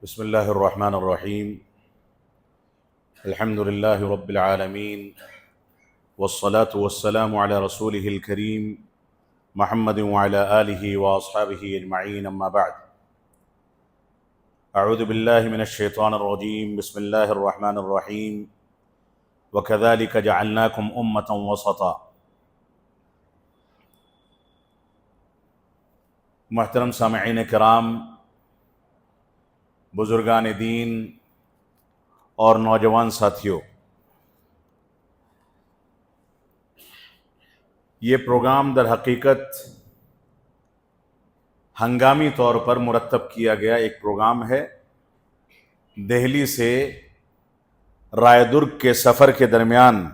بسم الله الرحمن الرحيم. الحمد لله رب العالمين، والصلاة والسلام على رسوله الكريم محمد وعلى آله وأصحابه أجمعين، أما بعد. أعوذ بالله من الشيطان الرجيم. بسم الله الرحمن الرحيم. وكذلك جعلناكم أمة وسطا. محترم سامعین کرام، بزرگان دین اور نوجوان ساتھیوں، یہ پروگرام در حقیقت ہنگامی طور پر مرتب کیا گیا ایک پروگرام ہے۔ دہلی سے رائے درگ کے سفر کے درمیان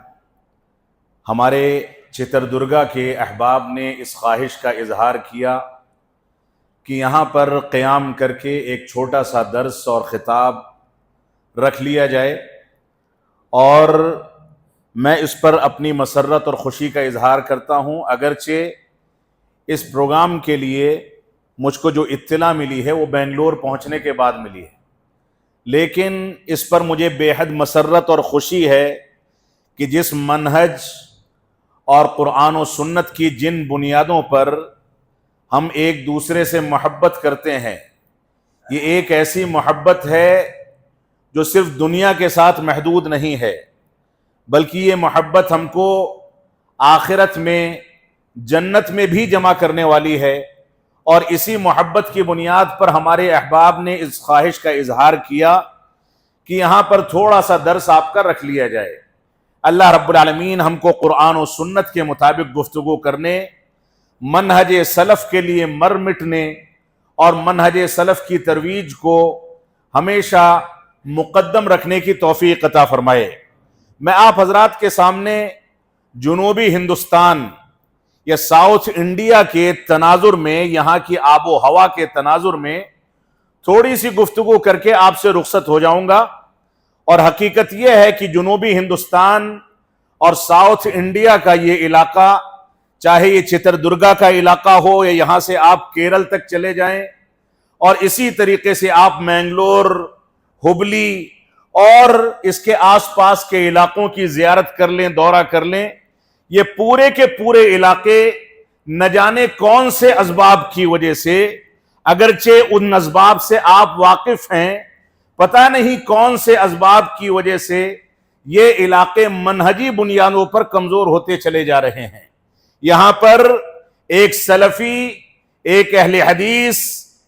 ہمارے چتردرگا کے احباب نے اس خواہش کا اظہار کیا کہ یہاں پر قیام کر کے ایک چھوٹا سا درس اور خطاب رکھ لیا جائے، اور میں اس پر اپنی مسرت اور خوشی کا اظہار کرتا ہوں۔ اگرچہ اس پروگرام کے لیے مجھ کو جو اطلاع ملی ہے وہ بنگلور پہنچنے کے بعد ملی ہے، لیکن اس پر مجھے بے حد مسرت اور خوشی ہے کہ جس منہج اور قرآن و سنت کی جن بنیادوں پر ہم ایک دوسرے سے محبت کرتے ہیں، یہ ایک ایسی محبت ہے جو صرف دنیا کے ساتھ محدود نہیں ہے، بلکہ یہ محبت ہم کو آخرت میں جنت میں بھی جمع کرنے والی ہے۔ اور اسی محبت کی بنیاد پر ہمارے احباب نے اس خواہش کا اظہار کیا کہ یہاں پر تھوڑا سا درس آپ کا رکھ لیا جائے۔ اللہ رب العالمین ہم کو قرآن و سنت کے مطابق گفتگو کرنے، منہج سلف کے لیے مر مٹنے اور منہج سلف کی ترویج کو ہمیشہ مقدم رکھنے کی توفیق عطا فرمائے۔ میں آپ حضرات کے سامنے جنوبی ہندوستان یا ساؤتھ انڈیا کے تناظر میں، یہاں کی آب و ہوا کے تناظر میں تھوڑی سی گفتگو کر کے آپ سے رخصت ہو جاؤں گا۔ اور حقیقت یہ ہے کہ جنوبی ہندوستان اور ساؤتھ انڈیا کا یہ علاقہ، چاہے یہ چتردرگا کا علاقہ ہو یا یہاں سے آپ کیرل تک چلے جائیں، اور اسی طریقے سے آپ مینگلور، ہبلی اور اس کے آس پاس کے علاقوں کی زیارت کر لیں، دورہ کر لیں، یہ پورے کے پورے علاقے نہ جانے کون سے اسباب کی وجہ سے، اگرچہ ان اسباب سے آپ واقف ہیں، پتہ نہیں کون سے اسباب کی وجہ سے یہ علاقے منہجی بنیادوں پر کمزور ہوتے چلے جا رہے ہیں۔ یہاں پر ایک سلفی، ایک اہل حدیث،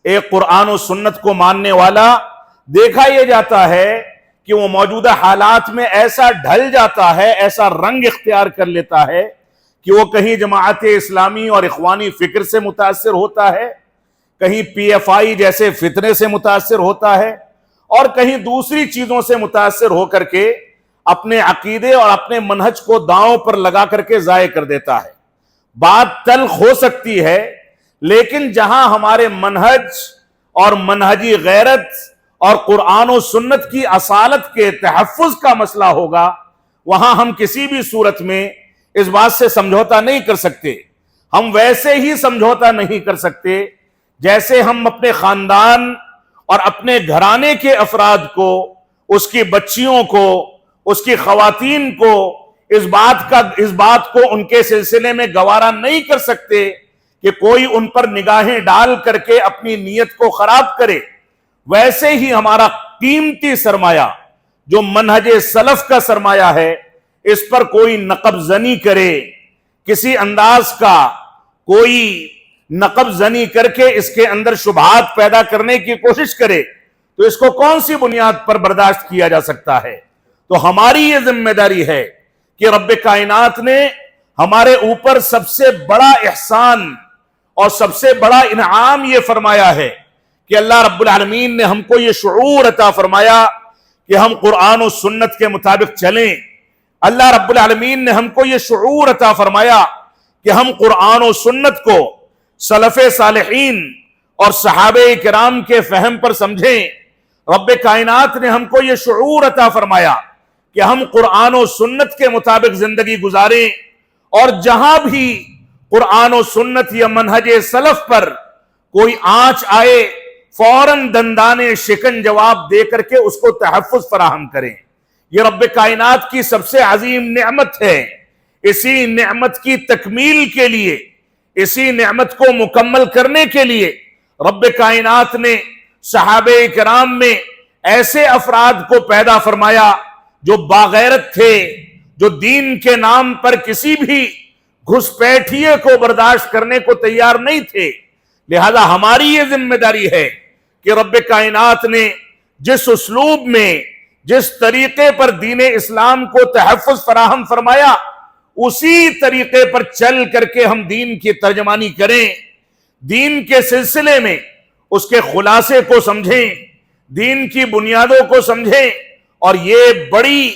ایک قرآن و سنت کو ماننے والا دیکھا یہ جاتا ہے کہ وہ موجودہ حالات میں ایسا ڈھل جاتا ہے، ایسا رنگ اختیار کر لیتا ہے کہ وہ کہیں جماعت اسلامی اور اخوانی فکر سے متاثر ہوتا ہے، کہیں پی ایف آئی جیسے فتنے سے متاثر ہوتا ہے، اور کہیں دوسری چیزوں سے متاثر ہو کر کے اپنے عقیدے اور اپنے منہج کو داؤں پر لگا کر کے ضائع کر دیتا ہے۔ بات تلخ ہو سکتی ہے، لیکن جہاں ہمارے منہج اور منہجی غیرت اور قرآن و سنت کی اصالت کے تحفظ کا مسئلہ ہوگا، وہاں ہم کسی بھی صورت میں اس بات سے سمجھوتا نہیں کر سکتے۔ ہم ویسے ہی سمجھوتا نہیں کر سکتے جیسے ہم اپنے خاندان اور اپنے گھرانے کے افراد کو، اس کی بچیوں کو، اس کی خواتین کو اس بات کو ان کے سلسلے میں گوارا نہیں کر سکتے کہ کوئی ان پر نگاہیں ڈال کر کے اپنی نیت کو خراب کرے۔ ویسے ہی ہمارا قیمتی سرمایہ جو منہج سلف کا سرمایہ ہے، اس پر کوئی نقب زنی کرے، کسی انداز کا کوئی نقب زنی کر کے اس کے اندر شبہات پیدا کرنے کی کوشش کرے، تو اس کو کون سی بنیاد پر برداشت کیا جا سکتا ہے؟ تو ہماری یہ ذمہ داری ہے کہ رب کائنات نے ہمارے اوپر سب سے بڑا احسان اور سب سے بڑا انعام یہ فرمایا ہے کہ اللہ رب العالمین نے ہم کو یہ شعور عطا فرمایا کہ ہم قرآن و سنت کے مطابق چلیں۔ اللہ رب العالمین نے ہم کو یہ شعور عطا فرمایا کہ ہم قرآن و سنت کو سلف صالحین اور صحابہ کرام کے فہم پر سمجھیں۔ رب کائنات نے ہم کو یہ شعور عطا فرمایا کہ ہم قرآن و سنت کے مطابق زندگی گزاریں، اور جہاں بھی قرآن و سنت یا منہج سلف پر کوئی آنچ آئے، فوراً دندانے شکن جواب دے کر کے اس کو تحفظ فراہم کریں۔ یہ رب کائنات کی سب سے عظیم نعمت ہے۔ اسی نعمت کی تکمیل کے لیے، اسی نعمت کو مکمل کرنے کے لیے رب کائنات نے صحابہ کرام میں ایسے افراد کو پیدا فرمایا جو باغیرت تھے، جو دین کے نام پر کسی بھی گھسپیٹھیے کو برداشت کرنے کو تیار نہیں تھے۔ لہذا ہماری یہ ذمہ داری ہے کہ رب کائنات نے جس اسلوب میں، جس طریقے پر دین اسلام کو تحفظ فراہم فرمایا، اسی طریقے پر چل کر کے ہم دین کی ترجمانی کریں، دین کے سلسلے میں اس کے خلاصے کو سمجھیں، دین کی بنیادوں کو سمجھیں۔ اور یہ بڑی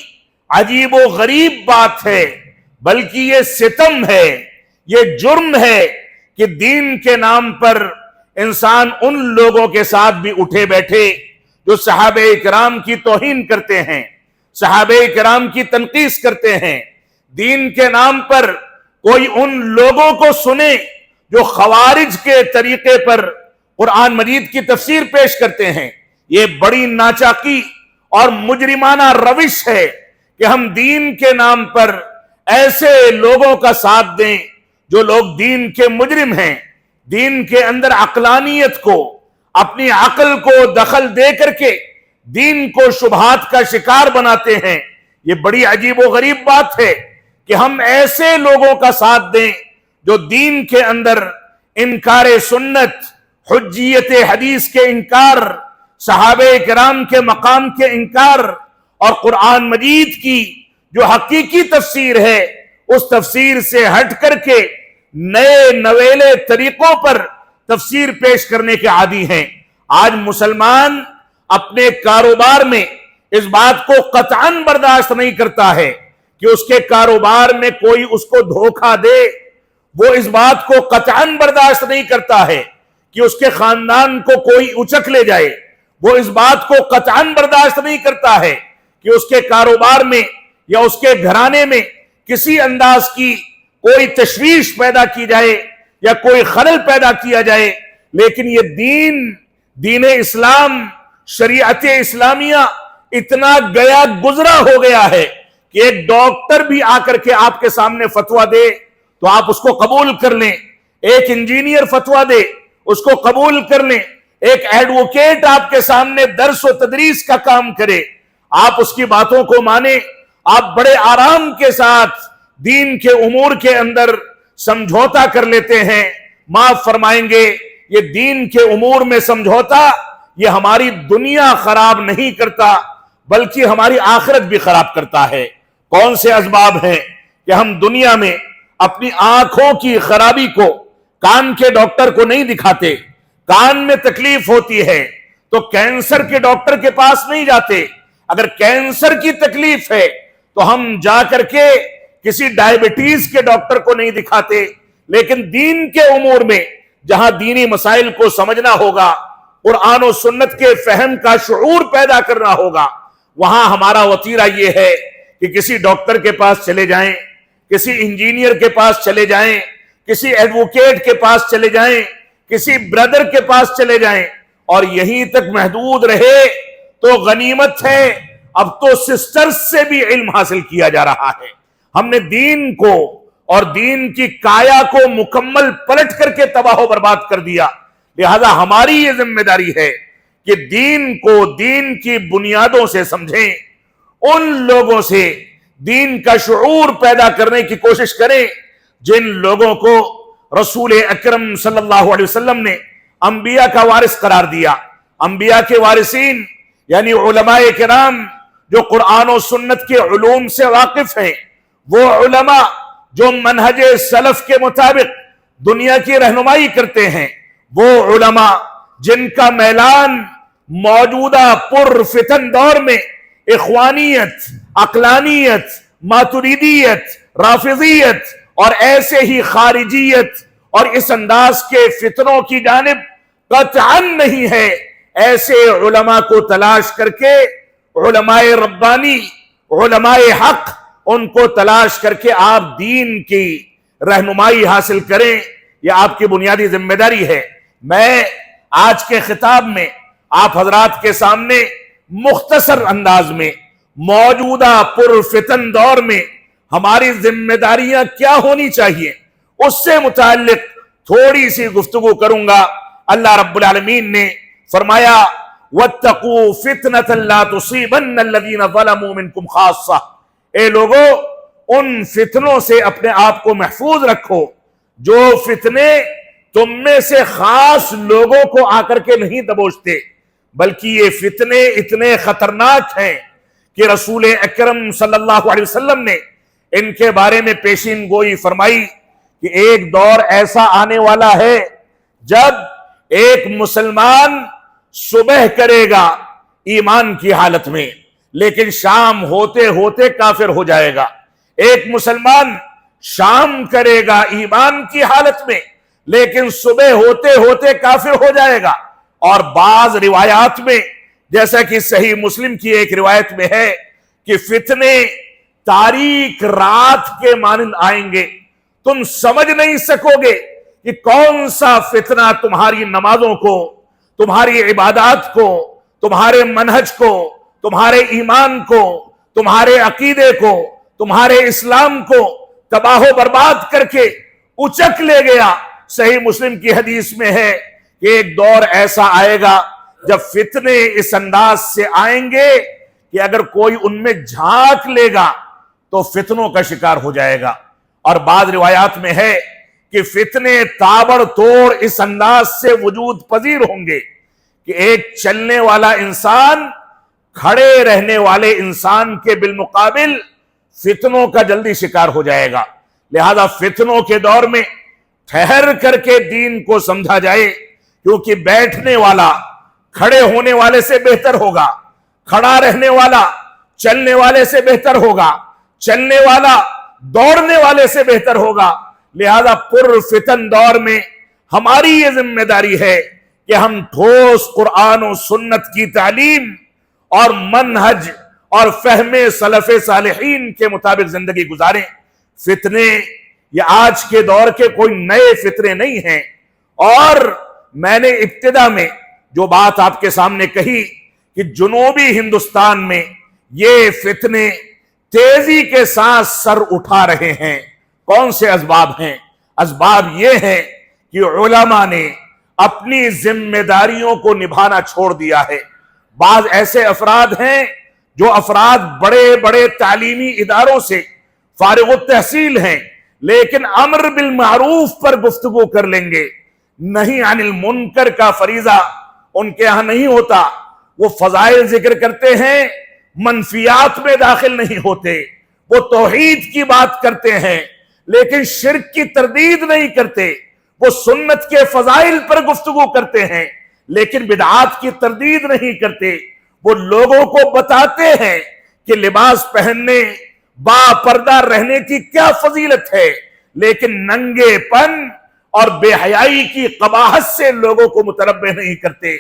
عجیب و غریب بات ہے، بلکہ یہ ستم ہے، یہ جرم ہے کہ دین کے نام پر انسان ان لوگوں کے ساتھ بھی اٹھے بیٹھے جو صحابہ کرام کی توہین کرتے ہیں، صحابہ کرام کی تنقیس کرتے ہیں۔ دین کے نام پر کوئی ان لوگوں کو سنے جو خوارج کے طریقے پر قرآن مجید کی تفسیر پیش کرتے ہیں۔ یہ بڑی ناچاقی اور مجرمانہ روش ہے کہ ہم دین کے نام پر ایسے لوگوں کا ساتھ دیں جو لوگ دین کے مجرم ہیں، دین کے اندر عقلانیت کو، اپنی عقل کو دخل دے کر کے دین کو شبہات کا شکار بناتے ہیں۔ یہ بڑی عجیب و غریب بات ہے کہ ہم ایسے لوگوں کا ساتھ دیں جو دین کے اندر انکار سنت، حجیت حدیث کے انکار، صحابہ کرام کے مقام کے انکار، اور قرآن مجید کی جو حقیقی تفسیر ہے اس تفسیر سے ہٹ کر کے نئے نویلے طریقوں پر تفسیر پیش کرنے کے عادی ہیں۔ آج مسلمان اپنے کاروبار میں اس بات کو قطعاً برداشت نہیں کرتا ہے کہ اس کے کاروبار میں کوئی اس کو دھوکہ دے، وہ اس بات کو قطعاً برداشت نہیں کرتا ہے کہ اس کے خاندان کو کوئی اچک لے جائے، وہ اس بات کو قطعاً برداشت نہیں کرتا ہے کہ اس کے کاروبار میں یا اس کے گھرانے میں کسی انداز کی کوئی تشویش پیدا کی جائے یا کوئی خلل پیدا کیا جائے۔ لیکن یہ دین اسلام، شریعت اسلامیہ اتنا گیا گزرا ہو گیا ہے کہ ایک ڈاکٹر بھی آ کر کے آپ کے سامنے فتویٰ دے تو آپ اس کو قبول کر لیں، ایک انجینئر فتویٰ دے اس کو قبول کر لیں، ایک ایڈوکیٹ آپ کے سامنے درس و تدریس کا کام کرے، آپ اس کی باتوں کو مانیں، آپ بڑے آرام کے ساتھ دین کے امور کے اندر سمجھوتا کر لیتے ہیں۔ معاف فرمائیں گے، یہ دین کے امور میں سمجھوتا یہ ہماری دنیا خراب نہیں کرتا بلکہ ہماری آخرت بھی خراب کرتا ہے۔ کون سے اسباب ہیں کہ ہم دنیا میں اپنی آنکھوں کی خرابی کو کان کے ڈاکٹر کو نہیں دکھاتے؟ کان میں تکلیف ہوتی ہے تو کینسر کے ڈاکٹر کے پاس نہیں جاتے، اگر کینسر کی تکلیف ہے تو ہم جا کر کے کسی ڈائبٹیز کے ڈاکٹر کو نہیں دکھاتے۔ لیکن دین کے امور میں جہاں دینی مسائل کو سمجھنا ہوگا، قرآن و سنت کے فہم کا شعور پیدا کرنا ہوگا، وہاں ہمارا وتیرہ یہ ہے کہ کسی ڈاکٹر کے پاس چلے جائیں، کسی انجینئر کے پاس چلے جائیں، کسی ایڈوکیٹ کے پاس چلے جائیں، کسی بردر کے پاس چلے جائیں، اور یہیں تک محدود رہے تو غنیمت ہے۔ اب تو سسٹرز سے بھی علم حاصل کیا جا رہا ہے۔ ہم نے دین کو اور دین کی کایا کو مکمل پلٹ کر کے تباہ و برباد کر دیا۔ لہذا ہماری یہ ذمہ داری ہے کہ دین کو دین کی بنیادوں سے سمجھیں، ان لوگوں سے دین کا شعور پیدا کرنے کی کوشش کریں جن لوگوں کو رسول اکرم صلی اللہ علیہ وسلم نے انبیاء کا وارث قرار دیا۔ انبیاء کے وارثین یعنی علماء کرام جو قرآن و سنت کے علوم سے واقف ہیں، وہ علماء جو منہج سلف کے مطابق دنیا کی رہنمائی کرتے ہیں، وہ علماء جن کا میلان موجودہ پر فتن دور میں اخوانیت، عقلانیت، ماتریدیت، رافضیت اور ایسے ہی خارجیت اور اس انداز کے فتنوں کی جانب قطعاً نہیں ہے، ایسے علماء کو تلاش کر کے علماء ربانی، علماء حق، ان کو تلاش کر کے آپ دین کی رہنمائی حاصل کریں۔ یہ آپ کی بنیادی ذمہ داری ہے۔ میں آج کے خطاب میں آپ حضرات کے سامنے مختصر انداز میں موجودہ پرفتن دور میں ہماری ذمہ داریاں کیا ہونی چاہیے اس سے متعلق تھوڑی سی گفتگو کروں گا۔ اللہ رب العالمین نے فرمایا وَاتَّقُوا فِتْنَةً لَا تُصِيبَنَّ الَّذِينَ ظَلَمُوا مِنْكُمْ خَاصَّةً، اے لوگو ان فتنوں سے اپنے آپ کو محفوظ رکھو جو فتنے تم میں سے خاص لوگوں کو آ کر کے نہیں دبوچتے، بلکہ یہ فتنے اتنے خطرناک ہیں کہ رسول اکرم صلی اللہ علیہ وسلم نے ان کے بارے میں پیشین گوئی فرمائی کہ ایک دور ایسا آنے والا ہے جب ایک مسلمان صبح کرے گا ایمان کی حالت میں لیکن شام ہوتے ہوتے کافر ہو جائے گا، ایک مسلمان شام کرے گا ایمان کی حالت میں لیکن صبح ہوتے ہوتے کافر ہو جائے گا۔ اور بعض روایات میں جیسا کہ صحیح مسلم کی ایک روایت میں ہے کہ فتنے تاریک رات کے مانند آئیں گے، تم سمجھ نہیں سکو گے کہ کون سا فتنہ تمہاری نمازوں کو، تمہاری عبادات کو، تمہارے منہج کو، تمہارے ایمان کو، تمہارے عقیدے کو، تمہارے اسلام کو تباہ و برباد کر کے اچک لے گیا۔ صحیح مسلم کی حدیث میں ہے کہ ایک دور ایسا آئے گا جب فتنے اس انداز سے آئیں گے کہ اگر کوئی ان میں جھانک لے گا تو فتنوں کا شکار ہو جائے گا۔ اور بعض روایات میں ہے کہ فتنے تابڑ توڑ اس انداز سے وجود پذیر ہوں گے کہ ایک چلنے والا انسان کھڑے رہنے والے انسان کے بالمقابل فتنوں کا جلدی شکار ہو جائے گا۔ لہذا فتنوں کے دور میں ٹھہر کر کے دین کو سمجھا جائے، کیونکہ بیٹھنے والا کھڑے ہونے والے سے بہتر ہوگا، کھڑا رہنے والا چلنے والے سے بہتر ہوگا، چلنے والا دوڑنے والے سے بہتر ہوگا۔ لہذا پرفتن دور میں ہماری یہ ذمہ داری ہے کہ ہم ٹھوس قرآن و سنت کی تعلیم اور منہج اور فہم سلف صالحین کے مطابق زندگی گزاریں۔ فتنے یہ آج کے دور کے کوئی نئے فتنے نہیں ہیں، اور میں نے ابتدا میں جو بات آپ کے سامنے کہی کہ جنوبی ہندوستان میں یہ فتنے تیزی کے ساتھ سر اٹھا رہے ہیں، کون سے اسباب ہیں؟ اسباب یہ ہیں کہ علماء نے اپنی ذمہ داریوں کو نبھانا چھوڑ دیا ہے۔ بعض ایسے افراد ہیں جو افراد بڑے بڑے تعلیمی اداروں سے فارغ التحصیل ہیں لیکن امر بالمعروف پر گفتگو کر لیں گے، نہیں عن المنکر کا فریضہ ان کے ہاں نہیں ہوتا۔ وہ فضائل ذکر کرتے ہیں، منفیات میں داخل نہیں ہوتے، وہ توحید کی بات کرتے ہیں لیکن شرک کی تردید نہیں کرتے، وہ سنت کے فضائل پر گفتگو کرتے ہیں لیکن بدعات کی تردید نہیں کرتے، وہ لوگوں کو بتاتے ہیں کہ لباس پہننے، با پردہ رہنے کی کیا فضیلت ہے، لیکن ننگے پن اور بے حیائی کی قباحت سے لوگوں کو متنبہ نہیں کرتے۔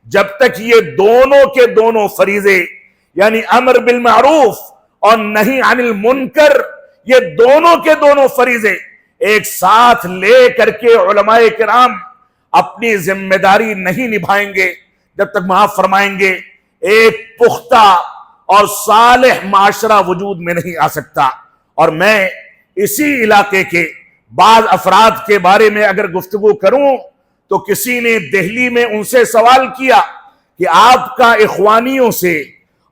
جب تک یہ دونوں کے دونوں فریضے یعنی امر بالمعروف اور نہی عن المنکر، یہ دونوں کے دونوں فریضے ایک ساتھ لے کر کے علماء کرام اپنی ذمہ داری نہیں نبھائیں گے، جب تک معاف فرمائیں گے ایک پختہ اور صالح معاشرہ وجود میں نہیں آ سکتا۔ اور میں اسی علاقے کے بعض افراد کے بارے میں اگر گفتگو کروں تو کسی نے دہلی میں ان سے سوال کیا کہ آپ کا اخوانیوں سے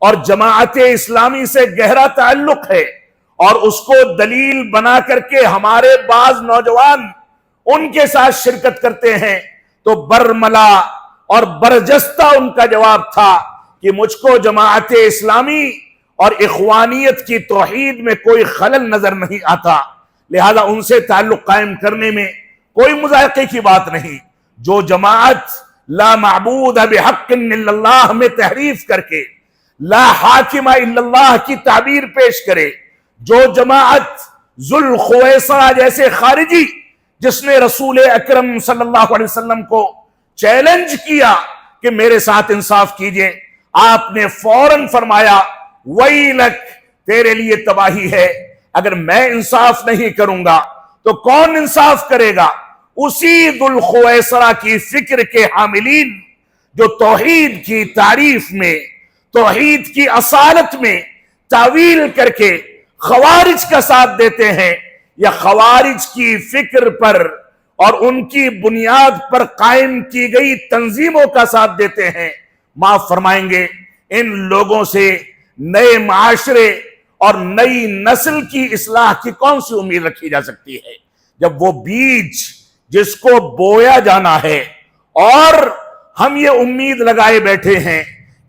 اور جماعت اسلامی سے گہرا تعلق ہے اور اس کو دلیل بنا کر کے ہمارے بعض نوجوان ان کے ساتھ شرکت کرتے ہیں، تو برملا اور برجستہ ان کا جواب تھا کہ مجھ کو جماعت اسلامی اور اخوانیت کی توحید میں کوئی خلل نظر نہیں آتا، لہذا ان سے تعلق قائم کرنے میں کوئی مذائقے کی بات نہیں۔ جو جماعت لا معبود بحق الا اللہ میں تحریف کر کے لا حاکم الا اللہ کی تعبیر پیش کرے، جو جماعت ذوالخویصرہ جیسے خارجی جس نے رسول اکرم صلی اللہ علیہ وسلم کو چیلنج کیا کہ میرے ساتھ انصاف کیجئے، آپ نے فوراً فرمایا ویلک، تیرے لیے تباہی ہے، اگر میں انصاف نہیں کروں گا تو کون انصاف کرے گا؟ اسی ذوالخویسرہ کی فکر کے حاملین جو توحید کی تعریف میں، توحید کی اصالت میں تعویل کر کے خوارج کا ساتھ دیتے ہیں، یا خوارج کی فکر پر اور ان کی بنیاد پر قائم کی گئی تنظیموں کا ساتھ دیتے ہیں، معاف فرمائیں گے، ان لوگوں سے نئے معاشرے اور نئی نسل کی اصلاح کی کون سی امید رکھی جا سکتی ہے، جب وہ بیج جس کو بویا جانا ہے اور ہم یہ امید لگائے بیٹھے ہیں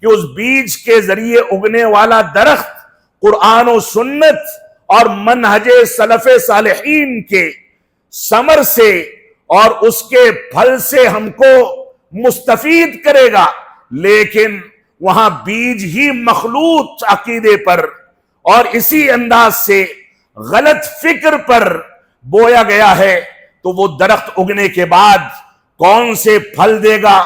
کہ اس بیج کے ذریعے اگنے والا درخت قرآن و سنت اور منہج سلف صالحین کے ثمر سے اور اس کے پھل سے ہم کو مستفید کرے گا، لیکن وہاں بیج ہی مخلوط عقیدے پر اور اسی انداز سے غلط فکر پر بویا گیا ہے، تو وہ درخت اگنے کے بعد کون سے پھل دے گا،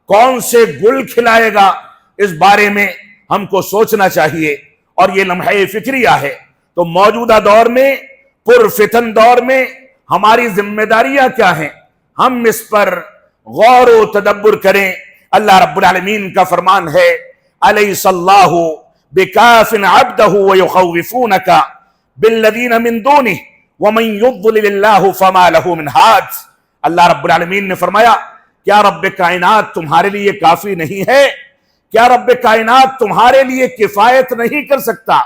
کون سے گل کھلائے گا، اس بارے میں ہم کو سوچنا چاہیے، اور یہ لمحہ فکریہ ہے۔ تو موجودہ دور میں، پرفتن دور میں ہماری ذمہ داریاں کیا ہیں، ہم اس پر غور و تدبر کریں۔ اللہ رب العالمین کا فرمان ہے، الیس اللہ بکاف عبدہ ویخوفونک بالذین من دونہ ومن یضلل اللہ فما لہ من ہاد۔ اللہ رب العالمین نے فرمایا، کیا رب کائنات تمہارے لیے کافی نہیں ہے؟ کیا رب کائنات تمہارے لیے کفایت نہیں کر سکتا؟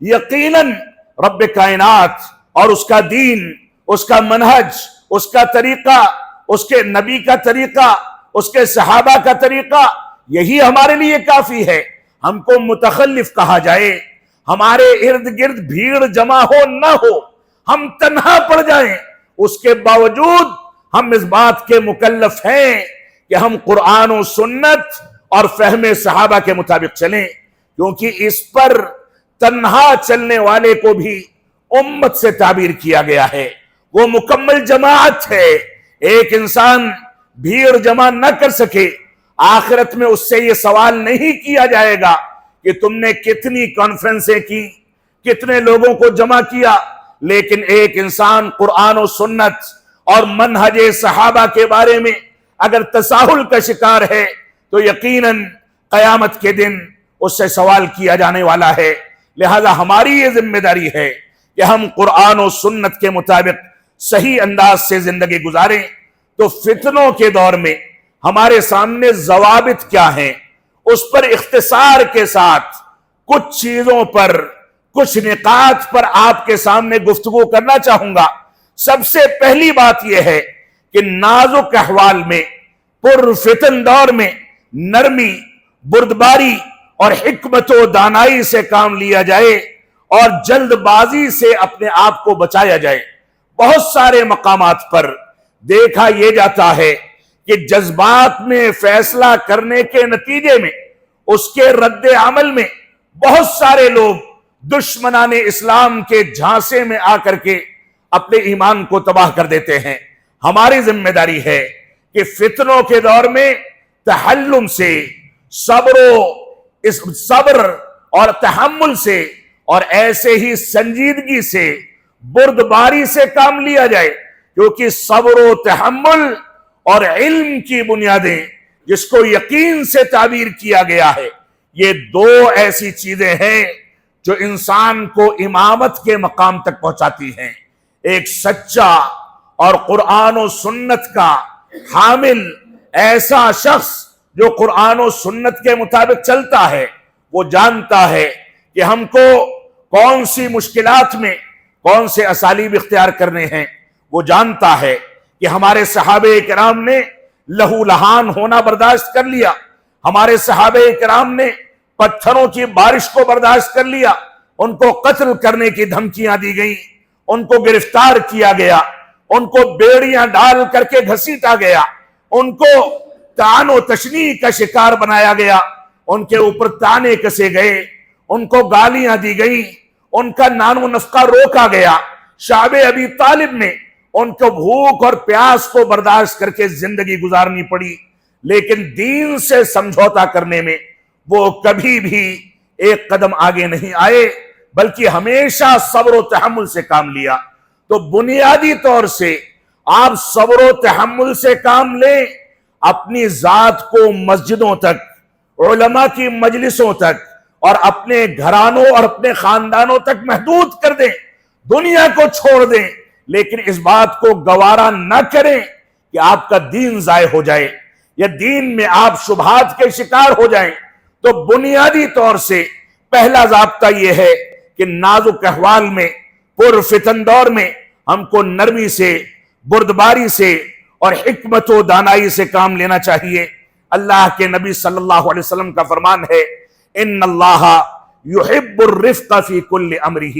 یقیناً رب کائنات اور اس کا دین، اس کا منہج، اس کا طریقہ، اس کے نبی کا طریقہ، اس کے صحابہ کا طریقہ، یہی ہمارے لیے کافی ہے۔ ہم کو متخلف کہا جائے، ہمارے ارد گرد بھیڑ جمع ہو نہ ہو، ہم تنہا پڑ جائیں، اس کے باوجود ہم اس بات کے مکلف ہیں کہ ہم قرآن و سنت اور فہم صحابہ کے مطابق چلیں، کیونکہ اس پر تنہا چلنے والے کو بھی امت سے تعبیر کیا گیا ہے، وہ مکمل جماعت ہے۔ ایک انسان بھیڑ جمع نہ کر سکے، آخرت میں اس سے یہ سوال نہیں کیا جائے گا کہ تم نے کتنی کانفرنسیں کی، کتنے لوگوں کو جمع کیا، لیکن ایک انسان قرآن و سنت اور منہج صحابہ کے بارے میں اگر تساہل کا شکار ہے تو یقیناً قیامت کے دن اس سے سوال کیا جانے والا ہے۔ لہذا ہماری یہ ذمہ داری ہے کہ ہم قرآن و سنت کے مطابق صحیح انداز سے زندگی گزاریں۔ تو فتنوں کے دور میں ہمارے سامنے ضوابط کیا ہیں، اس پر اختصار کے ساتھ کچھ چیزوں پر، کچھ نکات پر آپ کے سامنے گفتگو کرنا چاہوں گا۔ سب سے پہلی بات یہ ہے کہ نازک احوال میں، پرفتن دور میں نرمی، بردباری اور حکمت و دانائی سے کام لیا جائے اور جلد بازی سے اپنے آپ کو بچایا جائے۔ بہت سارے مقامات پر دیکھا یہ جاتا ہے کہ جذبات میں فیصلہ کرنے کے نتیجے میں، اس کے رد عمل میں بہت سارے لوگ دشمنان اسلام کے جھانسے میں آ کر کے اپنے ایمان کو تباہ کر دیتے ہیں۔ ہماری ذمہ داری ہے کہ فتنوں کے دور میں تحلم سے، صبر اور تحمل سے اور ایسے ہی سنجیدگی سے، بردباری سے کام لیا جائے، کیونکہ صبر و تحمل اور علم کی بنیادیں جس کو یقین سے تعبیر کیا گیا ہے، یہ دو ایسی چیزیں ہیں جو انسان کو امامت کے مقام تک پہنچاتی ہیں۔ ایک سچا اور قرآن و سنت کا حامل ایسا شخص جو قرآن و سنت کے مطابق چلتا ہے، وہ جانتا ہے کہ ہم کو کون سی مشکلات میں کون سے اسالیب اختیار کرنے ہیں۔ وہ جانتا ہے کہ ہمارے صحابہ کرام نے لہو لہان ہونا برداشت کر لیا، ہمارے صحابہ کرام نے پتھروں کی بارش کو برداشت کر لیا، ان کو قتل کرنے کی دھمکیاں دی گئیں، ان کو گرفتار کیا گیا، ان کو بیڑیاں ڈال کر کے گھسیٹا گیا، ان کو طعن و تشنیع کا شکار بنایا گیا، ان کے اوپر تانے کسے گئے، ان کو گالیاں دی گئیں، ان کا نان و نفقہ روکا گیا۔ شعب ابی طالب نے ان کو بھوک اور پیاس کو برداشت کر کے زندگی گزارنی پڑی، لیکن دین سے سمجھوتا کرنے میں وہ کبھی بھی ایک قدم آگے نہیں آئے، بلکہ ہمیشہ صبر و تحمل سے کام لیا۔ تو بنیادی طور سے آپ صبر و تحمل سے کام لیں، اپنی ذات کو مسجدوں تک، علماء کی مجلسوں تک اور اپنے گھرانوں اور اپنے خاندانوں تک محدود کر دیں، دنیا کو چھوڑ دیں، لیکن اس بات کو گوارا نہ کریں کہ آپ کا دین ضائع ہو جائے یا دین میں آپ شبہات کے شکار ہو جائیں۔ تو بنیادی طور سے پہلا ضابطہ یہ ہے کہ نازک احوال میں، پرفتن دور میں ہم کو نرمی سے، بردباری سے اور حکمت و دانائی سے کام لینا چاہیے۔ اللہ کے نبی صلی اللہ علیہ وسلم کا فرمان ہے، ان اللہ یحب الرفق فی کل امرہ،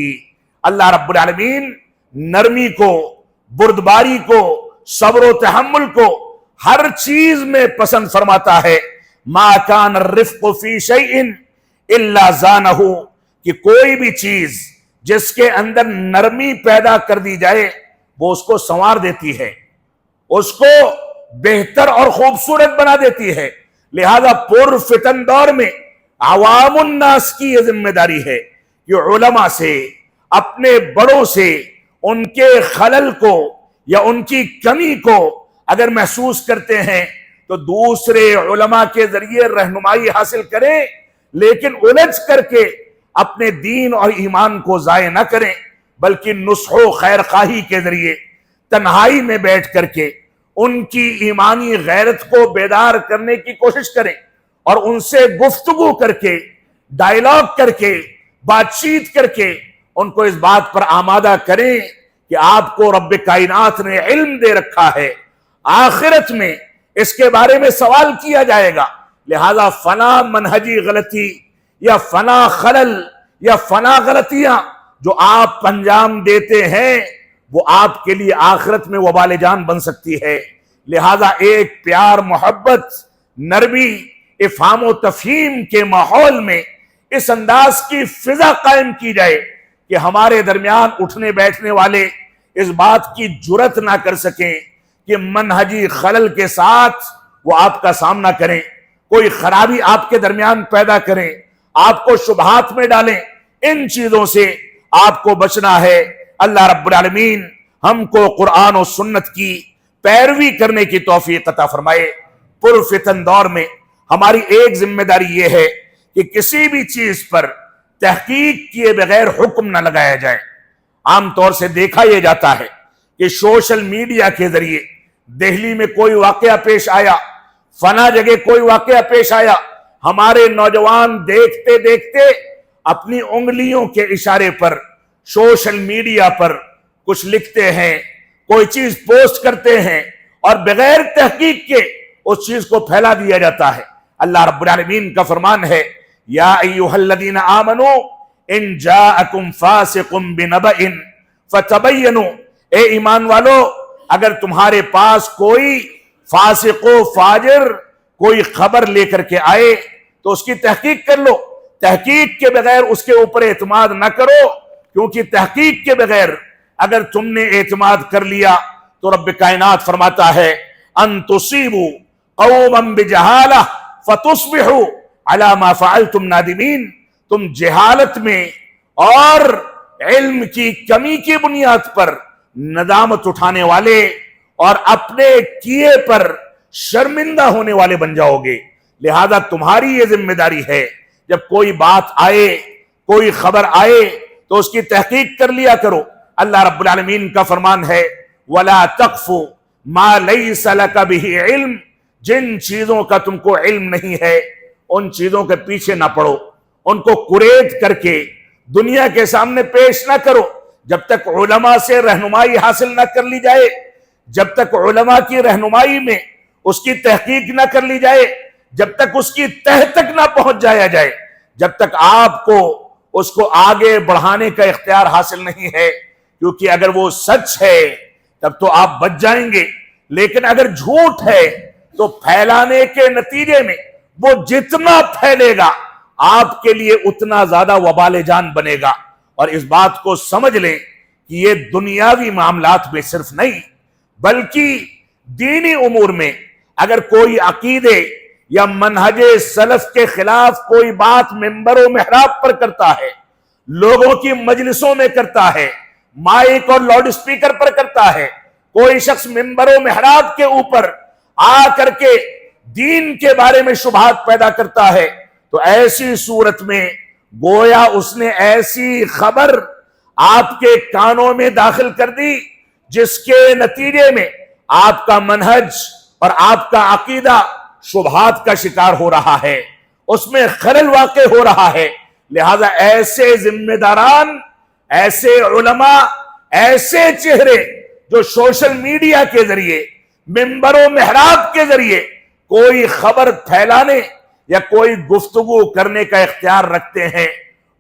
اللہ رب العالمین نرمی کو، بردباری کو، صبر و تحمل کو ہر چیز میں پسند فرماتا ہے۔ ما کان الرفق فی شیء الا زانہ، کہ کوئی بھی چیز جس کے اندر نرمی پیدا کر دی جائے وہ اس کو سنوار دیتی ہے، اس کو بہتر اور خوبصورت بنا دیتی ہے۔ لہذا پر فتن دور میں عوام الناس کی یہ ذمہ داری ہے کہ علماء سے، اپنے بڑوں سے ان کے خلل کو یا ان کی کمی کو اگر محسوس کرتے ہیں تو دوسرے علماء کے ذریعے رہنمائی حاصل کریں، لیکن الجھ کر کے اپنے دین اور ایمان کو ضائع نہ کریں، بلکہ نصح و خیر خواہی کے ذریعے تنہائی میں بیٹھ کر کے ان کی ایمانی غیرت کو بیدار کرنے کی کوشش کریں اور ان سے گفتگو کر کے، ڈائیلاگ کر کے، بات چیت کر کے ان کو اس بات پر آمادہ کریں کہ آپ کو رب کائنات نے علم دے رکھا ہے، آخرت میں اس کے بارے میں سوال کیا جائے گا، لہذا فنا منہجی غلطی یا فنا خلل یا فنا غلطیاں جو آپ انجام دیتے ہیں وہ آپ کے لیے آخرت میں وبال جان بن سکتی ہے۔ لہذا ایک پیار، محبت، نرمی، افہام و تفہیم کے ماحول میں اس انداز کی فضا قائم کی جائے کہ ہمارے درمیان اٹھنے بیٹھنے والے اس بات کی جرت نہ کر سکیں کہ منہجی خلل کے ساتھ وہ آپ کا سامنا کریں، کوئی خرابی آپ کے درمیان پیدا کریں، آپ کو شبہات میں ڈالیں۔ ان چیزوں سے آپ کو بچنا ہے۔ اللہ رب العالمین ہم کو قرآن و سنت کی پیروی کرنے کی توفیق عطا فرمائے۔ پرفتن دور میں ہماری ایک ذمہ داری یہ ہے کہ کسی بھی چیز پر تحقیق کیے بغیر حکم نہ لگایا جائے۔ عام طور سے دیکھا یہ جاتا ہے کہ سوشل میڈیا کے ذریعے دہلی میں کوئی واقعہ پیش آیا، فلاں جگہ کوئی واقعہ پیش آیا، ہمارے نوجوان دیکھتے دیکھتے اپنی انگلیوں کے اشارے پر سوشل میڈیا پر کچھ لکھتے ہیں، کوئی چیز پوسٹ کرتے ہیں اور بغیر تحقیق کے اس چیز کو پھیلا دیا جاتا ہے۔ اللہ رب العالمین کا فرمان ہے، یا ایھا الذین آمنوا ان جاءکم فاسق بنبأ فتبینوا، اے ایمان والو اگر تمہارے پاس کوئی فاسق و فاجر کوئی خبر لے کر کے آئے تو اس کی تحقیق کر لو۔ تحقیق کے بغیر اس کے اوپر اعتماد نہ کرو، کیونکہ تحقیق کے بغیر اگر تم نے اعتماد کر لیا تو رب کائنات فرماتا ہے ان تصیبوا قوما بجہالہ فتصبحوا علی ما فعلتم نادمین، تم جہالت میں اور علم کی کمی کی بنیاد پر ندامت اٹھانے والے اور اپنے کیے پر شرمندہ ہونے والے بن جاؤ گے۔ لہذا تمہاری یہ ذمہ داری ہے، جب کوئی بات آئے، کوئی خبر آئے تو اس کی تحقیق کر لیا کرو۔ اللہ رب العالمین کا فرمان ہے وَلَا تَقْفُ مَا لَيْسَ لَكَ بِهِ علم، جن چیزوں کا تم کو علم نہیں ہے ان چیزوں کے پیچھے نہ پڑو، ان کو کریٹ کر کے دنیا کے سامنے پیش نہ کرو۔ جب تک علماء سے رہنمائی حاصل نہ کر لی جائے، جب تک علماء کی رہنمائی میں اس کی تحقیق نہ کر لی جائے، جب تک اس کی تہ تک نہ پہنچ جایا جائے، جب تک آپ کو اس کو آگے بڑھانے کا اختیار حاصل نہیں ہے، کیونکہ اگر وہ سچ ہے تب تو آپ بچ جائیں گے، لیکن اگر جھوٹ ہے تو پھیلانے کے نتیجے میں وہ جتنا پھیلے گا آپ کے لیے اتنا زیادہ وبال جان بنے گا۔ اور اس بات کو سمجھ لیں کہ یہ دنیاوی معاملات میں صرف نہیں بلکہ دینی امور میں اگر کوئی عقیدے یا منہج سلف کے خلاف کوئی بات منبر و محراب پر کرتا ہے، لوگوں کی مجلسوں میں کرتا ہے، مائک اور لاؤڈ سپیکر پر کرتا ہے، کوئی شخص منبر و محراب کے اوپر آ کر کے دین کے بارے میں شبہات پیدا کرتا ہے تو ایسی صورت میں گویا اس نے ایسی خبر آپ کے کانوں میں داخل کر دی جس کے نتیجے میں آپ کا منہج اور آپ کا عقیدہ شبہات کا شکار ہو رہا ہے، اس میں خلل واقع ہو رہا ہے۔ لہذا ایسے ذمہ داران، ایسے علماء، ایسے چہرے جو سوشل میڈیا کے ذریعے، منبر و محراب کے ذریعے کوئی خبر پھیلانے یا کوئی گفتگو کرنے کا اختیار رکھتے ہیں،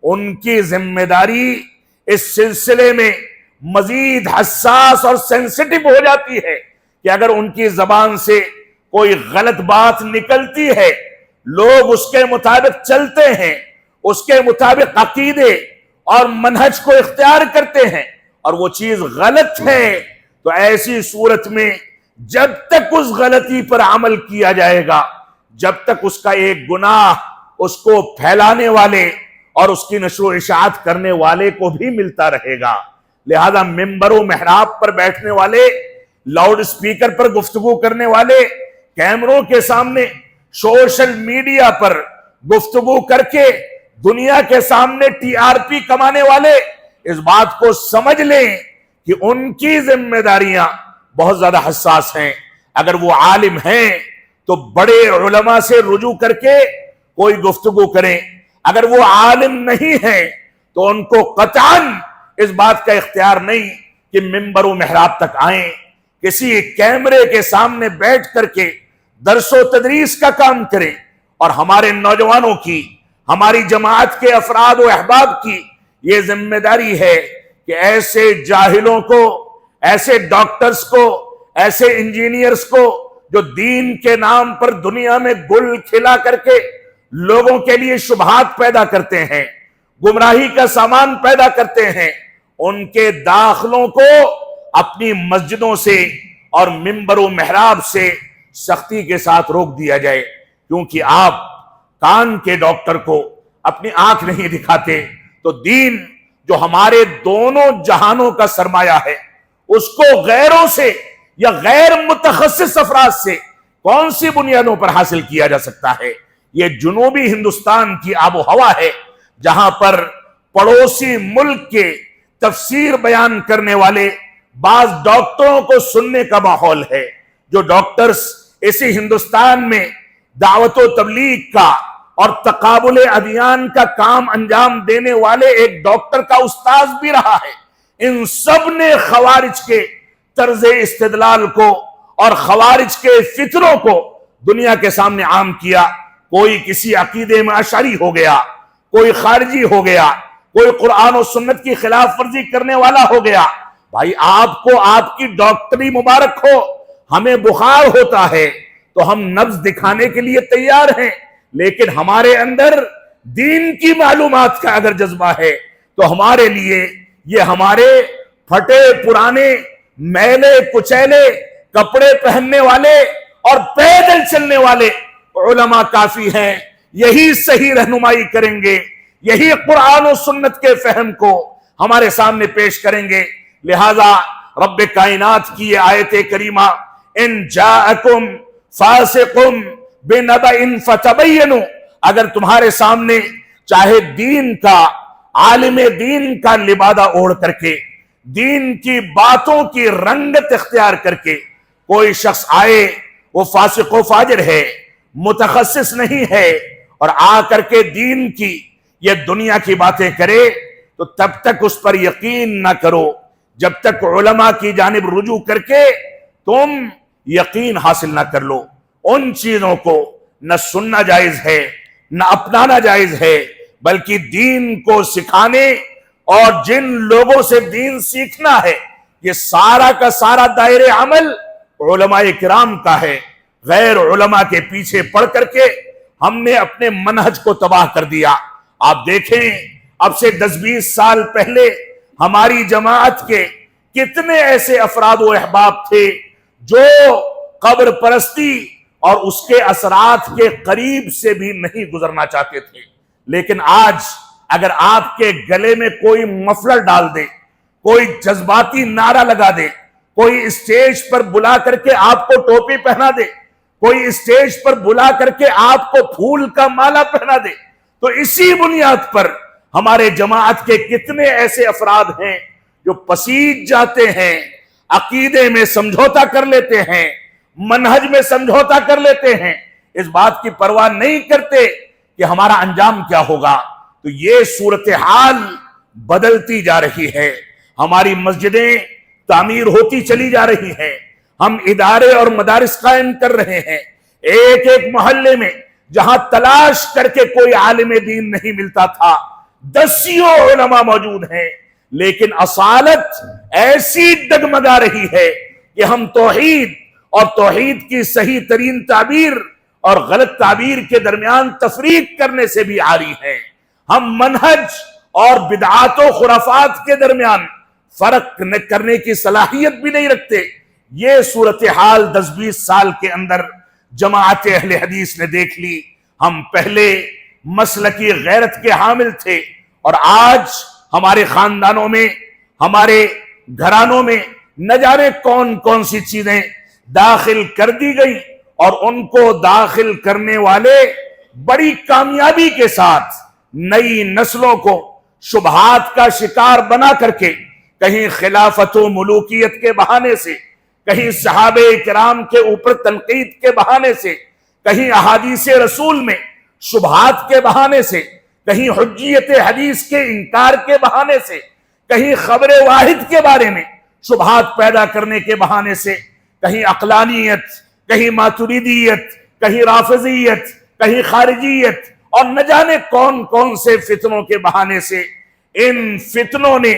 ان کی ذمہ داری اس سلسلے میں مزید حساس اور سینسٹیو ہو جاتی ہے کہ اگر ان کی زبان سے کوئی غلط بات نکلتی ہے، لوگ اس کے مطابق چلتے ہیں، اس کے مطابق عقیدے اور منہج کو اختیار کرتے ہیں اور وہ چیز غلط ہے، تو ایسی صورت میں جب تک اس غلطی پر عمل کیا جائے گا، جب تک اس کا ایک گناہ اس کو پھیلانے والے اور اس کی نشر و اشاعت کرنے والے کو بھی ملتا رہے گا۔ لہذا منبر و محراب پر بیٹھنے والے، لاؤڈ سپیکر پر گفتگو کرنے والے، کیمروں کے سامنے سوشل میڈیا پر گفتگو کر کے دنیا کے سامنے ٹی آر پی کمانے والے اس بات کو سمجھ لیں کہ ان کی ذمہ داریاں بہت زیادہ حساس ہیں۔ اگر وہ عالم ہیں تو بڑے علماء سے رجوع کر کے کوئی گفتگو کریں، اگر وہ عالم نہیں ہیں تو ان کو قطعاً اس بات کا اختیار نہیں کہ منبر و محراب تک آئیں، کسی کیمرے کے سامنے بیٹھ کر کے درس و تدریس کا کام کریں۔ اور ہمارے نوجوانوں کی، ہماری جماعت کے افراد و احباب کی یہ ذمہ داری ہے کہ ایسے جاہلوں کو، ایسے ڈاکٹرز کو، ایسے انجینئرز کو جو دین کے نام پر دنیا میں گل کھلا کر کے لوگوں کے لیے شبہات پیدا کرتے ہیں، گمراہی کا سامان پیدا کرتے ہیں، ان کے داخلوں کو اپنی مسجدوں سے اور منبر و محراب سے سختی کے ساتھ روک دیا جائے، کیونکہ آپ کان کے ڈاکٹر کو اپنی آنکھ نہیں دکھاتے تو دین جو ہمارے دونوں جہانوں کا سرمایہ ہے اس کو غیروں سے یا غیر متخصص افراد سے کون سی بنیادوں پر حاصل کیا جا سکتا ہے؟ یہ جنوبی ہندوستان کی آب و ہوا ہے جہاں پر پڑوسی ملک کے تفسیر بیان کرنے والے بعض ڈاکٹروں کو سننے کا ماحول ہے۔ جو ڈاکٹرز اسی ہندوستان میں دعوت و تبلیغ کا اور تقابل ادیان کا کام انجام دینے والے ایک ڈاکٹر کا استاذ بھی رہا ہے، ان سب نے خوارج کے طرز استدلال کو اور خوارج کے فطروں کو دنیا کے سامنے عام کیا۔ کوئی کسی عقیدے میں اشعری ہو گیا، کوئی خارجی ہو گیا، کوئی قرآن و سنت کی خلاف ورزی کرنے والا ہو گیا۔ بھائی آپ کو آپ کی ڈاکٹری مبارک ہو، ہمیں بخار ہوتا ہے تو ہم نبض دکھانے کے لیے تیار ہیں، لیکن ہمارے اندر دین کی معلومات کا اگر جذبہ ہے تو ہمارے لیے یہ ہمارے پھٹے پرانے میلے کچیلے کپڑے پہننے والے اور پیدل چلنے والے علماء کافی ہیں، یہی صحیح رہنمائی کریں گے، یہی قرآن و سنت کے فہم کو ہمارے سامنے پیش کریں گے۔ لہذا رب کائنات کی یہ آیت کریمہ ان جاءکم فاسق بنبأ فتبینوا، اگر تمہارے سامنے چاہے دین کا، عالم دین کا لبادہ اوڑھ کر کے، دین کی باتوں کی رنگت اختیار کر کے کوئی شخص آئے، وہ فاسق و فاجر ہے، متخصص نہیں ہے، اور آ کر کے دین کی یہ دنیا کی باتیں کرے تو تب تک اس پر یقین نہ کرو جب تک علماء کی جانب رجوع کر کے تم یقین حاصل نہ کر لو۔ ان چیزوں کو نہ سننا جائز ہے نہ اپنانا جائز ہے، بلکہ دین کو سکھانے اور جن لوگوں سے دین سیکھنا ہے یہ سارا کا سارا دائرہ عمل علماء کرام کا ہے۔ غیر علماء کے پیچھے پڑ کر کے ہم نے اپنے منہج کو تباہ کر دیا۔ آپ دیکھیں اب سے 10-20 سال پہلے ہماری جماعت کے کتنے ایسے افراد و احباب تھے جو قبر پرستی اور اس کے اثرات کے قریب سے بھی نہیں گزرنا چاہتے تھے، لیکن آج اگر آپ کے گلے میں کوئی مفلر ڈال دے، کوئی جذباتی نعرہ لگا دے، کوئی اسٹیج پر بلا کر کے آپ کو ٹوپی پہنا دے، کوئی اسٹیج پر بلا کر کے آپ کو پھول کا مالا پہنا دے، تو اسی بنیاد پر ہمارے جماعت کے کتنے ایسے افراد ہیں جو پسیج جاتے ہیں، عقیدے میں سمجھوتا کر لیتے ہیں، منہج میں سمجھوتا کر لیتے ہیں، اس بات کی پرواہ نہیں کرتے کہ ہمارا انجام کیا ہوگا۔ تو یہ صورتحال بدلتی جا رہی ہے، ہماری مسجدیں تعمیر ہوتی چلی جا رہی ہیں، ہم ادارے اور مدارس قائم کر رہے ہیں، ایک ایک محلے میں جہاں تلاش کر کے کوئی عالم دین نہیں ملتا تھا، دسیوں علماء موجود ہیں، لیکن اصالت ایسی ڈگمگا رہی ہے کہ ہم توحید اور توحید کی صحیح ترین تعبیر اور غلط تعبیر کے درمیان تفریق کرنے سے بھی عاری ہیں، ہم منہج اور بدعات و خرافات کے درمیان فرق کرنے کی صلاحیت بھی نہیں رکھتے۔ یہ صورتحال 10-20 سال کے اندر جماعت اہل حدیث نے دیکھ لی۔ ہم پہلے مسلکی غیرت کے حامل تھے، اور آج ہمارے خاندانوں میں، ہمارے گھرانوں میں نہ جانے کون کون سی چیزیں داخل کر دی گئی، اور ان کو داخل کرنے والے بڑی کامیابی کے ساتھ نئی نسلوں کو شبہات کا شکار بنا کر کے، کہیں خلافت و ملوکیت کے بہانے سے، کہیں صحابہ کرام کے اوپر تنقید کے بہانے سے، کہیں احادیث رسول میں شبہات کے بہانے سے، کہیں حجیت حدیث کے انکار کے بہانے سے، کہیں خبر واحد کے بارے میں شبہات پیدا کرنے کے بہانے سے، کہیں عقلانیت، کہیں ماتریدیت، کہیں رافضیت، کہیں خارجیت، اور نہ جانے کون کون سے فتنوں کے بہانے سے ان فتنوں نے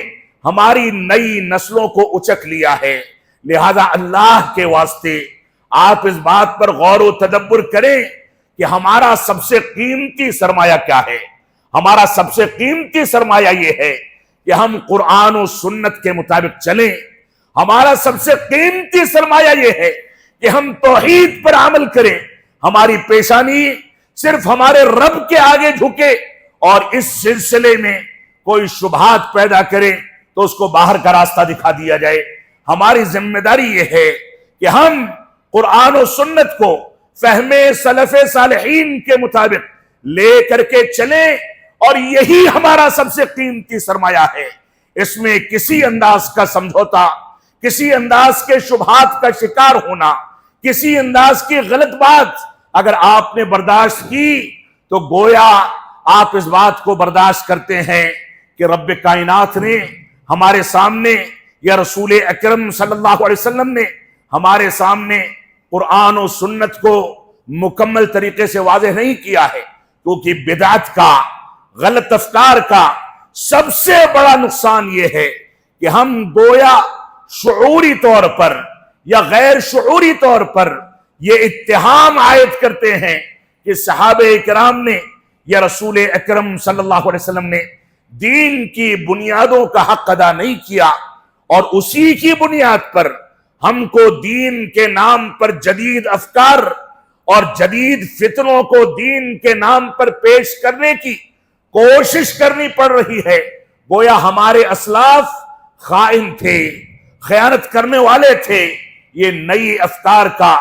ہماری نئی نسلوں کو اچک لیا ہے۔ لہذا اللہ کے واسطے آپ اس بات پر غور و تدبر کریں کہ ہمارا سب سے قیمتی سرمایہ کیا ہے۔ ہمارا سب سے قیمتی سرمایہ یہ ہے کہ ہم قرآن و سنت کے مطابق چلیں۔ ہمارا سب سے قیمتی سرمایہ یہ ہے کہ ہم توحید پر عمل کریں، ہماری پیشانی صرف ہمارے رب کے آگے جھکے، اور اس سلسلے میں کوئی شبہات پیدا کرے تو اس کو باہر کا راستہ دکھا دیا جائے۔ ہماری ذمہ داری یہ ہے کہ ہم قرآن و سنت کو فہم سلف صالحین کے مطابق لے کر کے چلیں، اور یہی ہمارا سب سے قیمتی سرمایہ ہے۔ اس میں کسی انداز کا سمجھوتا، کسی انداز کے شبہات کا شکار ہونا، کسی انداز کی غلط بات اگر آپ نے برداشت کی تو گویا آپ اس بات کو برداشت کرتے ہیں کہ رب کائنات نے ہمارے سامنے، یا رسول اکرم صلی اللہ علیہ وسلم نے ہمارے سامنے قرآن و سنت کو مکمل طریقے سے واضح نہیں کیا ہے، کیونکہ بدعت کا، غلط افکار کا سب سے بڑا نقصان یہ ہے کہ ہم گویا شعوری طور پر یا غیر شعوری طور پر یہ اتہام عائد کرتے ہیں کہ صحابہ کرام نے یا رسول اکرم صلی اللہ علیہ وسلم نے دین کی بنیادوں کا حق ادا نہیں کیا، اور اسی کی بنیاد پر ہم کو دین کے نام پر جدید افکار اور جدید فتنوں کو دین کے نام پر پیش کرنے کی کوشش کرنی پڑ رہی ہے۔ گویا ہمارے اسلاف خائن تھے، خیانت کرنے والے تھے۔ یہ نئی افکار کا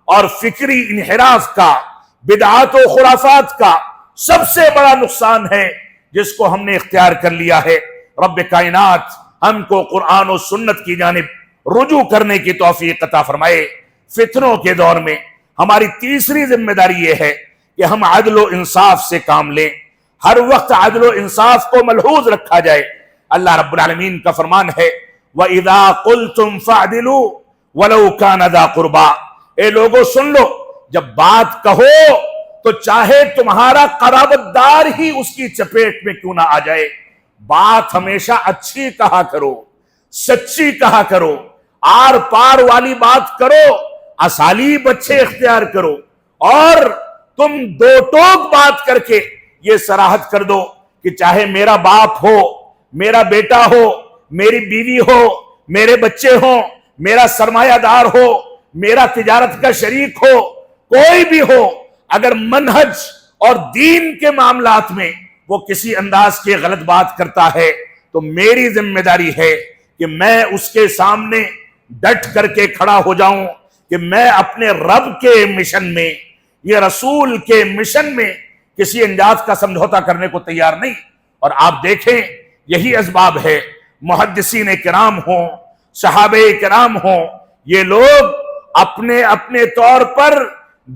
اور فکری انحراف کا، بدعات و خرافات کا سب سے بڑا نقصان ہے جس کو ہم نے اختیار کر لیا ہے۔ رب کائنات ہم کو قرآن و سنت کی جانب رجوع کرنے کی توفیق عطا فرمائے۔ فتنوں کے دور میں ہماری تیسری ذمہ داری یہ ہے کہ ہم عدل و انصاف سے کام لیں، ہر وقت عدل و انصاف کو ملحوظ رکھا جائے۔ اللہ رب العالمین کا فرمان ہے وَإِذَا قُلْتُمْ فَعْدِلُوا وَلَوْ كَانَ ذَا قُرْبَى۔ اے لوگو سن لو، جب بات کہو تو چاہے تمہارا قرابت دار ہی اس کی چپیٹ میں کیوں نہ آ جائے، بات ہمیشہ اچھی کہا کرو، سچی کہا کرو، آر پار والی بات کرو، اسالیب اچھے اختیار کرو، اور تم دو ٹوک بات کر کے یہ صراحت کر دو کہ چاہے میرا باپ ہو، میرا بیٹا ہو، میری بیوی ہو، میرے بچے ہوں، میرا سرمایہ دار ہو، میرا تجارت کا شریک ہو، کوئی بھی ہو، اگر منہج اور دین کے معاملات میں وہ کسی انداز کی غلط بات کرتا ہے تو میری ذمہ داری ہے کہ میں اس کے سامنے ڈٹ کر کے کھڑا ہو جاؤں کہ میں اپنے رب کے مشن میں، یہ رسول کے مشن میں کسی انجاز کا سمجھوتا کرنے کو تیار نہیں۔ اور آپ دیکھیں یہی اسباب ہے، محدثین کرام ہوں، صحابہ کرام ہوں، یہ لوگ اپنے اپنے طور پر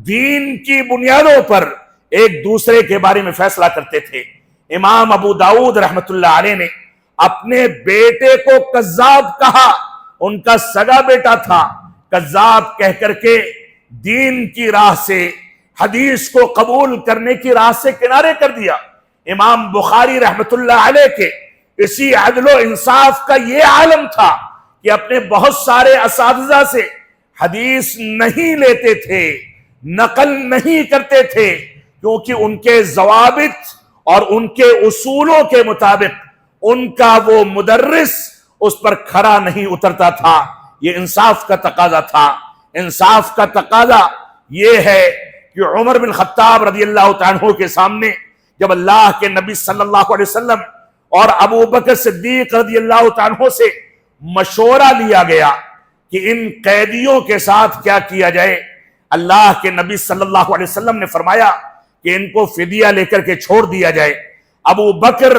دین کی بنیادوں پر ایک دوسرے کے بارے میں فیصلہ کرتے تھے۔ امام ابو داؤد رحمت اللہ علیہ نے اپنے بیٹے کو کذاب کہا، ان کا سگا بیٹا تھا، کذاب کہہ کر کے دین کی راہ سے، حدیث کو قبول کرنے کی راہ سے کنارے کر دیا۔ امام بخاری رحمت اللہ علیہ کے اسی عدل و انصاف کا یہ عالم تھا کہ اپنے بہت سارے اساتذہ سے حدیث نہیں لیتے تھے، نقل نہیں کرتے تھے، کیونکہ ان کے ضوابط اور ان کے اصولوں کے مطابق ان کا وہ مدرس اس پر کھرا نہیں اترتا تھا۔ یہ انصاف کا تقاضا تھا۔ انصاف کا تقاضا یہ ہے کہ عمر بن خطاب رضی اللہ تعالیٰ عنہ کے سامنے جب اللہ کے نبی صلی اللہ علیہ وسلم اور ابو بکر صدیق رضی اللہ تعالیٰ عنہ سے مشورہ لیا گیا کہ ان قیدیوں کے ساتھ کیا کیا جائے، اللہ کے نبی صلی اللہ علیہ وسلم نے فرمایا کہ ان کو فدیہ لے کر کے چھوڑ دیا جائے۔ ابو بکر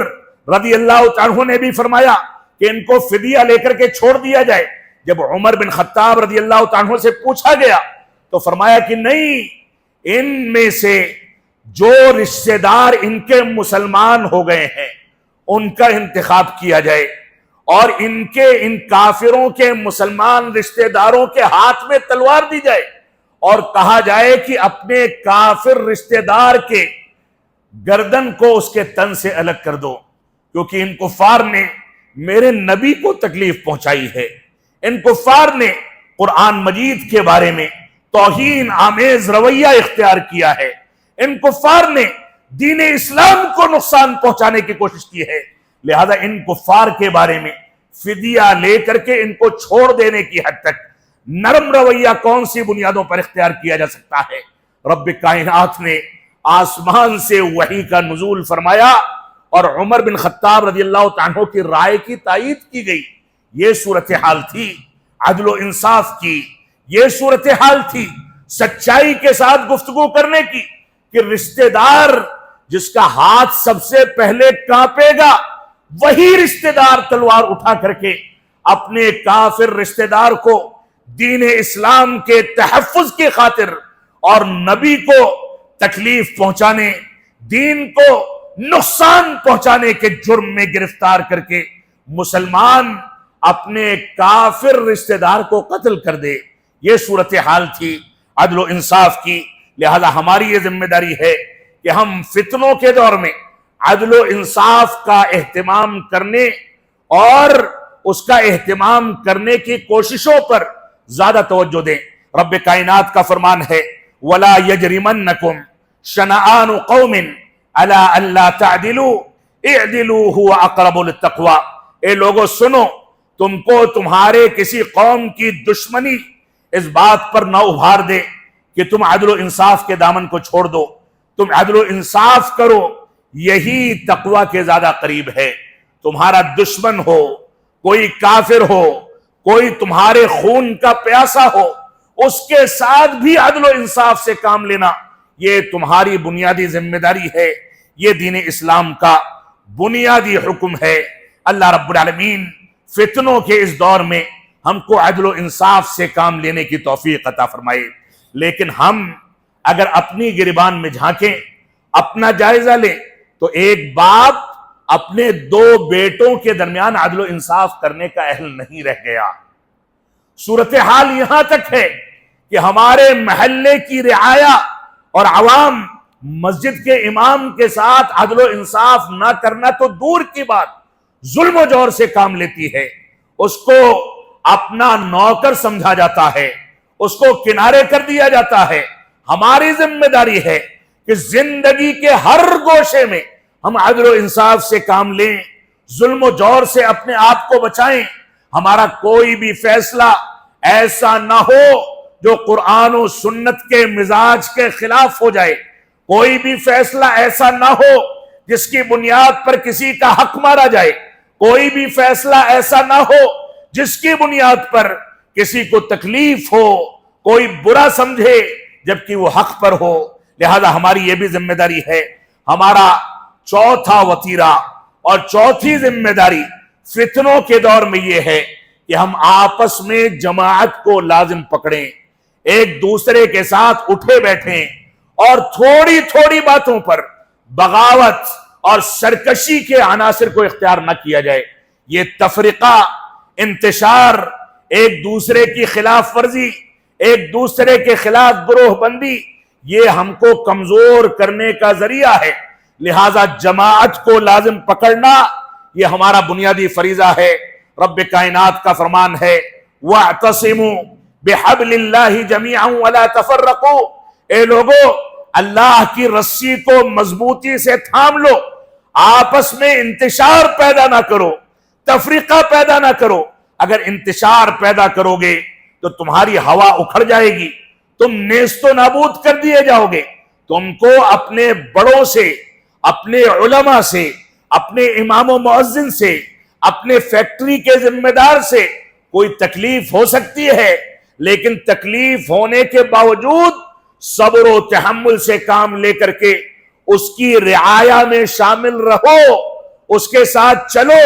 رضی اللہ تعالیٰ عنہ نے بھی فرمایا کہ ان کو فدیہ لے کر کے چھوڑ دیا جائے۔ جب عمر بن خطاب رضی اللہ تعالیٰ عنہ سے پوچھا گیا تو فرمایا کہ نہیں، ان میں سے جو رشتہ دار ان کے مسلمان ہو گئے ہیں ان کا انتخاب کیا جائے، اور ان کافروں کے مسلمان رشتہ داروں کے ہاتھ میں تلوار دی جائے، اور کہا جائے کہ اپنے کافر رشتہ دار کے گردن کو اس کے تن سے الگ کر دو، کیونکہ ان کفار نے میرے نبی کو تکلیف پہنچائی ہے، ان کفار نے قرآن مجید کے بارے میں توہین آمیز رویہ اختیار کیا ہے، ان کفار نے دین اسلام کو نقصان پہنچانے کی کوشش کی ہے، لہذا ان کفار کے بارے میں فدیہ لے کر کے ان کو چھوڑ دینے کی حد تک نرم رویہ کون سی بنیادوں پر اختیار کیا جا سکتا ہے؟ رب کائنات نے آسمان سے وحی کا نزول فرمایا اور عمر بن خطاب رضی اللہ عنہ کی رائے کی تائید کی گئی۔ یہ صورتحال تھی عدل و انصاف کی، یہ صورتحال تھی سچائی کے ساتھ گفتگو کرنے کی، کہ رشتہ دار جس کا ہاتھ سب سے پہلے کانپے گا وہی رشتہ دار تلوار اٹھا کر کے اپنے کافر رشتہ دار کو دین اسلام کے تحفظ کی خاطر اور نبی کو تکلیف پہنچانے، دین کو نقصان پہنچانے کے جرم میں گرفتار کر کے مسلمان اپنے کافر رشتہ دار کو قتل کر دے۔ یہ صورتحال تھی عدل و انصاف کی۔ لہذا ہماری یہ ذمہ داری ہے کہ ہم فتنوں کے دور میں عدل و انصاف کا اہتمام کرنے اور اس کا اہتمام کرنے کی کوششوں پر زیادہ توجہ دیں۔ رب کائنات کا فرمان ہے وَلَا يَجْرِمَنَّكُمْ شَنَآنُ قَوْمٍ عَلَىٰ أَلَّا تَعْدِلُوا اعْدِلُوا هُوَ أَقْرَبُ لِلتَّقْوَىٰ۔ اے لوگو سنو، تم کو تمہارے کسی قوم کی دشمنی اس بات پر نہ ابھار دے کہ تم عدل و انصاف کے دامن کو چھوڑ دو، تم عدل و انصاف کرو، یہی تقوی کے زیادہ قریب ہے۔ تمہارا دشمن ہو، کوئی کافر ہو، کوئی تمہارے خون کا پیاسا ہو، اس کے ساتھ بھی عدل و انصاف سے کام لینا یہ تمہاری بنیادی ذمہ داری ہے، یہ دین اسلام کا بنیادی حکم ہے۔ اللہ رب العالمین فتنوں کے اس دور میں ہم کو عدل و انصاف سے کام لینے کی توفیق عطا فرمائے۔ لیکن ہم اگر اپنی گریبان میں جھانکیں، اپنا جائزہ لیں، تو ایک باپ اپنے دو بیٹوں کے درمیان عدل و انصاف کرنے کا اہل نہیں رہ گیا۔ صورتحال یہاں تک ہے کہ ہمارے محلے کی رعایا اور عوام مسجد کے امام کے ساتھ عدل و انصاف نہ کرنا تو دور کی بات، ظلم و جور سے کام لیتی ہے، اس کو اپنا نوکر سمجھا جاتا ہے، اس کو کنارے کر دیا جاتا ہے۔ ہماری ذمہ داری ہے کہ زندگی کے ہر گوشے میں ہم عدل و انصاف سے کام لیں، ظلم و جور سے اپنے آپ کو بچائیں۔ ہمارا کوئی بھی فیصلہ ایسا نہ ہو جو قرآن و سنت کے مزاج کے خلاف ہو جائے، کوئی بھی فیصلہ ایسا نہ ہو جس کی بنیاد پر کسی کا حق مارا جائے، کوئی بھی فیصلہ ایسا نہ ہو جس کی بنیاد پر کسی کو تکلیف ہو، کوئی برا سمجھے جبکہ وہ حق پر ہو۔ لہذا ہماری یہ بھی ذمہ داری ہے۔ ہمارا چوتھا وتیرہ اور چوتھی ذمہ داری فتنوں کے دور میں یہ ہے کہ ہم آپس میں جماعت کو لازم پکڑیں، ایک دوسرے کے ساتھ اٹھے بیٹھیں اور تھوڑی تھوڑی باتوں پر بغاوت اور سرکشی کے عناصر کو اختیار نہ کیا جائے۔ یہ تفرقہ، انتشار، ایک دوسرے کی خلاف ورزی، ایک دوسرے کے خلاف گروہ بندی، یہ ہم کو کمزور کرنے کا ذریعہ ہے۔ لہذا جماعت کو لازم پکڑنا یہ ہمارا بنیادی فریضہ ہے۔ رب کائنات کا فرمان ہے وَاعْتَصِمُوا بِحَبْلِ اللَّهِ جَمِيعًا وَلَا تَفَرَّقُوا، اے لوگو اللہ کی رسی کو مضبوطی سے تھام لو، آپس میں انتشار پیدا نہ کرو، تفریقہ پیدا نہ کرو۔ اگر انتشار پیدا کرو گے تو تمہاری ہوا اکھڑ جائے گی، تم نیست و نابود کر دیے جاؤ گے۔ تم کو اپنے بڑوں سے، اپنے علماء سے، اپنے امام و مؤذن سے، اپنے فیکٹری کے ذمہ دار سے کوئی تکلیف ہو سکتی ہے، لیکن تکلیف ہونے کے باوجود صبر و تحمل سے کام لے کر کے اس کی رعایا میں شامل رہو، اس کے ساتھ چلو۔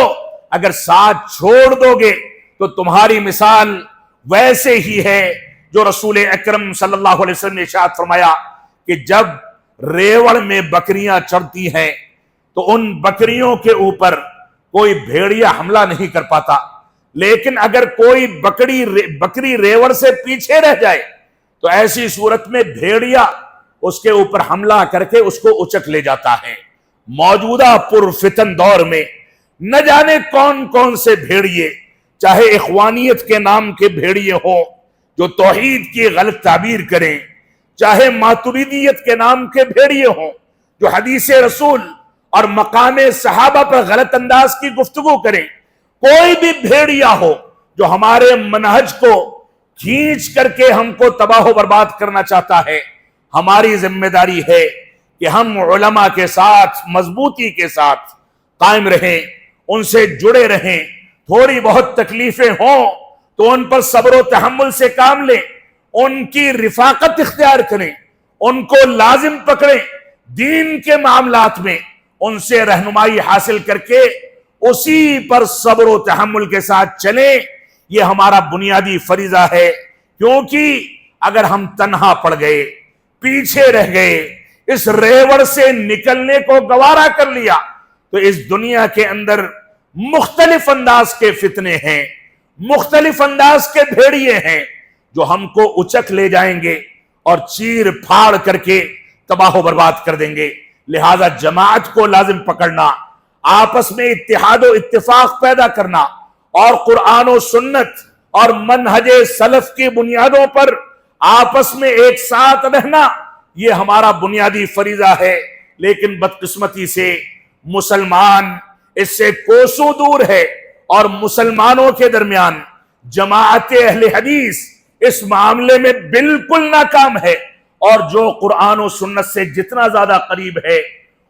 اگر ساتھ چھوڑ دو گے تو تمہاری مثال ویسے ہی ہے جو رسول اکرم صلی اللہ علیہ وسلم نے ارشاد فرمایا کہ جب ریوڑ میں بکریاں چرتی ہیں تو ان بکریوں کے اوپر کوئی بھیڑیا حملہ نہیں کر پاتا، لیکن اگر کوئی بکری ریوڑ سے پیچھے رہ جائے تو ایسی صورت میں بھیڑیا اس کے اوپر حملہ کر کے اس کو اچک لے جاتا ہے۔ موجودہ پرفتن دور میں نہ جانے کون کون سے بھیڑیے، چاہے اخوانیت کے نام کے بھیڑیے ہوں جو توحید کی غلط تعبیر کریں، چاہے ماتریدیت کے نام کے بھیڑیے ہوں جو حدیث رسول اور مقام صحابہ پر غلط انداز کی گفتگو کریں، کوئی بھی بھیڑیا ہو جو ہمارے منہج کو کھینچ کر کے ہم کو تباہ و برباد کرنا چاہتا ہے، ہماری ذمہ داری ہے کہ ہم علماء کے ساتھ مضبوطی کے ساتھ قائم رہیں، ان سے جڑے رہیں، تھوڑی بہت تکلیفیں ہوں تو ان پر صبر و تحمل سے کام لیں، ان کی رفاقت اختیار کریں، ان کو لازم پکڑیں، دین کے معاملات میں ان سے رہنمائی حاصل کر کے اسی پر صبر و تحمل کے ساتھ چلیں۔ یہ ہمارا بنیادی فریضہ ہے، کیونکہ اگر ہم تنہا پڑ گئے، پیچھے رہ گئے، اس ریوڑ سے نکلنے کو گوارا کر لیا تو اس دنیا کے اندر مختلف انداز کے فتنے ہیں، مختلف انداز کے بھیڑیے ہیں جو ہم کو اچک لے جائیں گے اور چیر پھاڑ کر کے تباہ و برباد کر دیں گے۔ لہذا جماعت کو لازم پکڑنا، آپس میں اتحاد و اتفاق پیدا کرنا اور قرآن و سنت اور منہج سلف کی بنیادوں پر آپس میں ایک ساتھ رہنا، یہ ہمارا بنیادی فریضہ ہے۔ لیکن بدقسمتی سے مسلمان اس سے کوسوں دور ہے اور مسلمانوں کے درمیان جماعت اہل حدیث اس معاملے میں بالکل ناکام ہے، اور جو قرآن و سنت سے جتنا زیادہ قریب ہے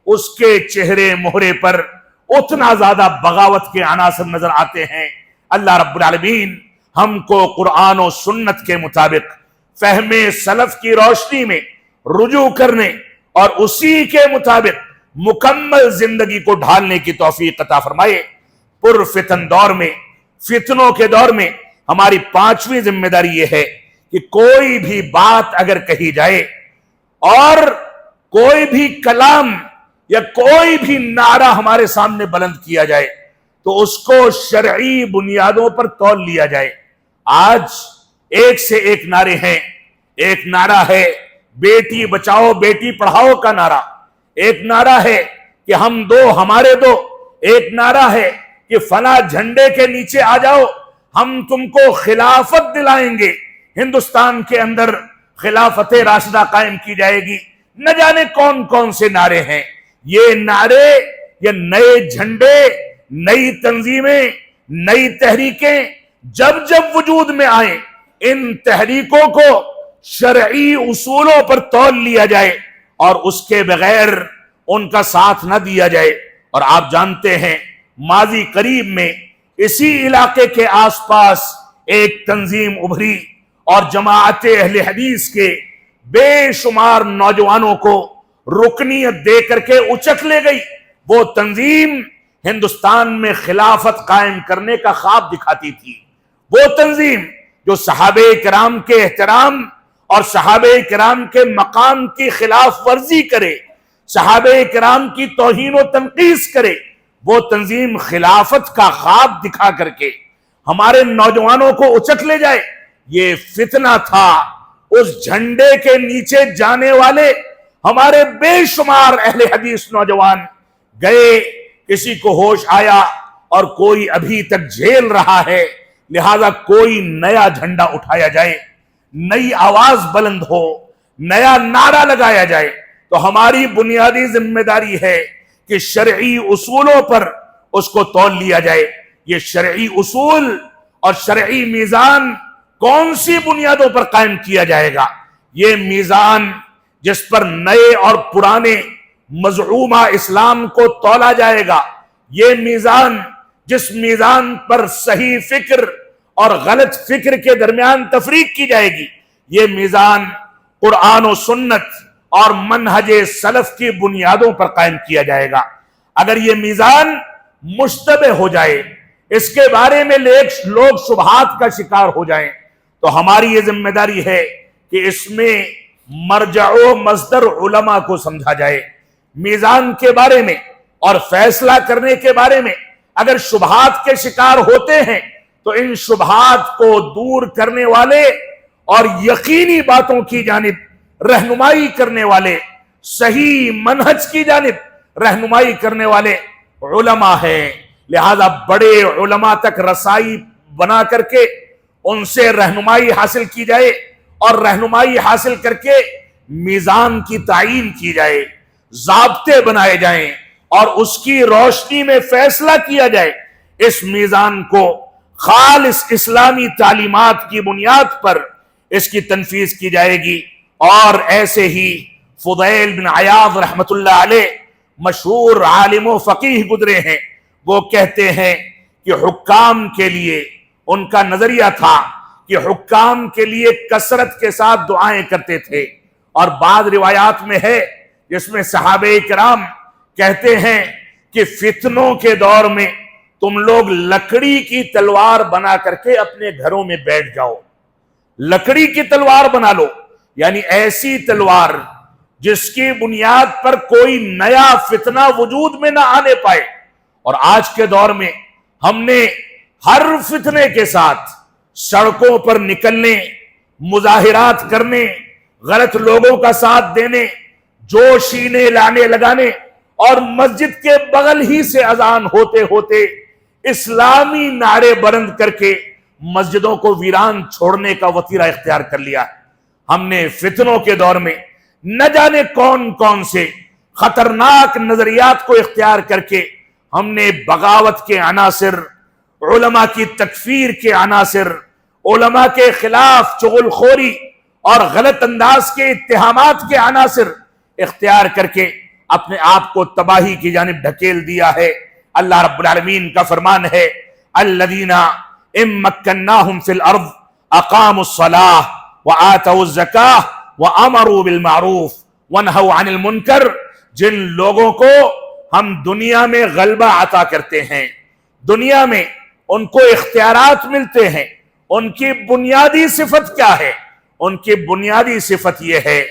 اس کے چہرے مہرے پر اتنا زیادہ بغاوت کے عناصر نظر آتے ہیں۔ اللہ رب العالمین ہم کو قرآن و سنت کے مطابق فہم سلف کی روشنی میں رجوع کرنے اور اسی کے مطابق مکمل زندگی کو ڈھالنے کی توفیق عطا فرمائے۔ پرفتن دور میں، فتنوں کے دور میں ہماری پانچویں ذمہ داری یہ ہے کہ کوئی بھی بات اگر کہی جائے اور کوئی بھی کلام یا کوئی بھی نعرہ ہمارے سامنے بلند کیا جائے تو اس کو شرعی بنیادوں پر تول لیا جائے۔ آج ایک سے ایک نعرے ہیں۔ ایک نعرہ ہے بیٹی بچاؤ بیٹی پڑھاؤ کا نعرہ، ایک نعرہ ہے کہ ہم دو ہمارے دو، ایک نعرہ ہے کہ فلاں جھنڈے کے نیچے آ جاؤ ہم تم کو خلافت دلائیں گے، ہندوستان کے اندر خلافت راشدہ قائم کی جائے گی۔ نہ جانے کون کون سے نعرے ہیں۔ یہ نعرے، یہ نئے جھنڈے، نئی تنظیمیں، نئی تحریکیں جب جب وجود میں آئیں، ان تحریکوں کو شرعی اصولوں پر تول لیا جائے اور اس کے بغیر ان کا ساتھ نہ دیا جائے۔ اور آپ جانتے ہیں ماضی قریب میں اسی علاقے کے آس پاس ایک تنظیم ابھری اور جماعت اہل حدیث کے بے شمار نوجوانوں کو رکنیت دے کر کے اچک لے گئی۔ وہ تنظیم ہندوستان میں خلافت قائم کرنے کا خواب دکھاتی تھی، وہ تنظیم جو صحابہ کرام کے احترام اور صحابہ کرام کے مقام کی خلاف ورزی کرے، صحابہ کرام کی توہین و تنقیص کرے، وہ تنظیم خلافت کا خواب دکھا کر کے ہمارے نوجوانوں کو اچک لے جائے۔ یہ فتنہ تھا۔ اس جھنڈے کے نیچے جانے والے ہمارے بے شمار اہل حدیث نوجوان گئے، کسی کو ہوش آیا اور کوئی ابھی تک جھیل رہا ہے، لہذا کوئی نیا جھنڈا اٹھایا جائے، نئی آواز بلند ہو، نیا نعرہ لگایا جائے۔ تو ہماری بنیادی ذمہ داری ہے کہ شرعی اصولوں پر اس کو تول لیا جائے۔ یہ شرعی اصول اور شرعی میزان کون سی بنیادوں پر قائم کیا جائے گا؟ یہ میزان جس پر نئے اور پرانے مزعومہ اسلام کو تولا جائے گا، یہ میزان جس میزان پر صحیح فکر اور غلط فکر کے درمیان تفریق کی جائے گی، یہ میزان قرآن و سنت اور منہج سلف کی بنیادوں پر قائم کیا جائے گا۔ اگر یہ میزان مشتبہ ہو جائے، اس کے بارے میں لوگ شبہات کا شکار ہو جائیں، تو ہماری یہ ذمہ داری ہے کہ اس میں مرجع و مصدر علماء کو سمجھا جائے۔ میزان کے بارے میں اور فیصلہ کرنے کے بارے میں اگر شبہات کے شکار ہوتے ہیں تو ان شبہات کو دور کرنے والے اور یقینی باتوں کی جانب رہنمائی کرنے والے، صحیح منہج کی جانب رہنمائی کرنے والے علماء ہیں۔ لہذا بڑے علماء تک رسائی بنا کر کے ان سے رہنمائی حاصل کی جائے، اور رہنمائی حاصل کر کے میزان کی تعیین کی جائے، ضابطے بنائے جائیں اور اس کی روشنی میں فیصلہ کیا جائے۔ اس میزان کو خالص اسلامی تعلیمات کی بنیاد پر اس کی تنفیذ کی جائے گی۔ اور ایسے ہی فضیل بن عیاض رحمت اللہ علیہ مشہور عالم و فقیہ گزرے ہیں، وہ کہتے ہیں کہ حکام کے لیے ان کا نظریہ تھا کہ حکام کے لیے کثرت کے ساتھ دعائیں کرتے تھے، اور بعض روایات میں ہے جس میں صحابہ کرام کہتے ہیں کہ فتنوں کے دور میں تم لوگ لکڑی کی تلوار بنا کر کے اپنے گھروں میں بیٹھ جاؤ، لکڑی کی تلوار بنا لو، یعنی ایسی تلوار جس کی بنیاد پر کوئی نیا فتنہ وجود میں نہ آنے پائے۔ اور آج کے دور میں ہم نے ہر فتنے کے ساتھ سڑکوں پر نکلنے، مظاہرات کرنے، غلط لوگوں کا ساتھ دینے، جوشینے لانے لگانے، اور مسجد کے بغل ہی سے اذان ہوتے ہوتے اسلامی نعرے بلند کر کے مسجدوں کو ویران چھوڑنے کا وتیرہ اختیار کر لیا ہے۔ ہم نے فتنوں کے دور میں نہ جانے کون کون سے خطرناک نظریات کو اختیار کر کے ہم نے بغاوت کے عناصر، علماء کی تکفیر کے عناصر، علماء کے خلاف چغل خوری اور غلط انداز کے اتہامات کے عناصر اختیار کر کے اپنے آپ کو تباہی کی جانب ڈھکیل دیا ہے۔ اللہ رب العالمین کا فرمان ہے الذین ان مکناہم فی الارض اقاموا الصلاة وآتوا الزکاة وامروا بالمعروف ونہوا عن المنکر۔ جن لوگوں کو ہم دنیا میں غلبہ عطا کرتے ہیں، دنیا میں ان کو اختیارات ملتے ہیں، ان کی بنیادی صفت کیا ہے؟ ان کی بنیادی صفت یہ ہے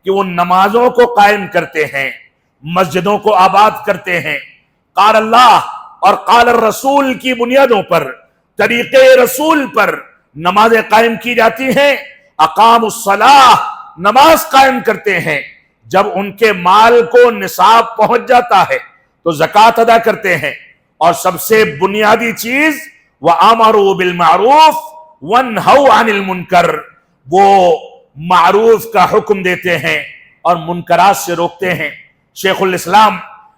کہ وہ نمازوں کو قائم کرتے ہیں، مسجدوں کو آباد کرتے ہیں، قال اللہ اور قال الرسول کی بنیادوں پر، طریقے رسول پر نمازیں قائم کی جاتی ہیں، اقام الصلاۃ نماز قائم کرتے ہیں، جب ان کے مال کو نصاب پہنچ جاتا ہے تو زکوٰۃ ادا کرتے ہیں، اور سب سے بنیادی چیز وَأَمَرُوا بِالْمَعْرُوفِ وَانْهَوْا عَنِ الْمُنْكَرِ، وہ معروف کا حکم دیتے ہیں اور منکرات سے روکتے ہیں۔ شیخ الاسلام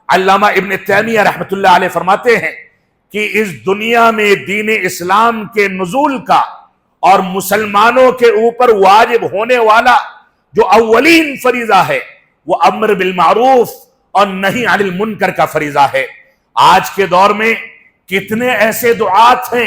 علامہ ابن تیمیہ رحمت اللہ علیہ فرماتے ہیں کہ اس دنیا میں دین اسلام کے نزول کا اور مسلمانوں کے اوپر واجب ہونے والا جو اولین فریضہ ہے وہ امر بالمعروف اور نہی عن المنکر کا فریضہ ہے۔ آج کے دور میں کتنے ایسے دعات ہیں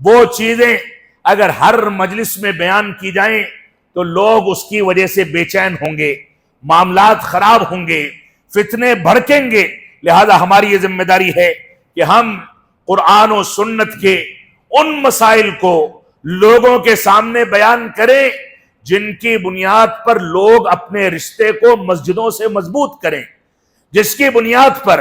وہ چیزیں اگر ہر مجلس میں بیان کی جائیں تو لوگ اس کی وجہ سے بے چین ہوں گے، معاملات خراب ہوں گے، فتنے بھڑکیں گے۔ لہذا ہماری یہ ذمہ داری ہے کہ ہم قرآن و سنت کے ان مسائل کو لوگوں کے سامنے بیان کریں جن کی بنیاد پر لوگ اپنے رشتے کو مسجدوں سے مضبوط کریں، جس کی بنیاد پر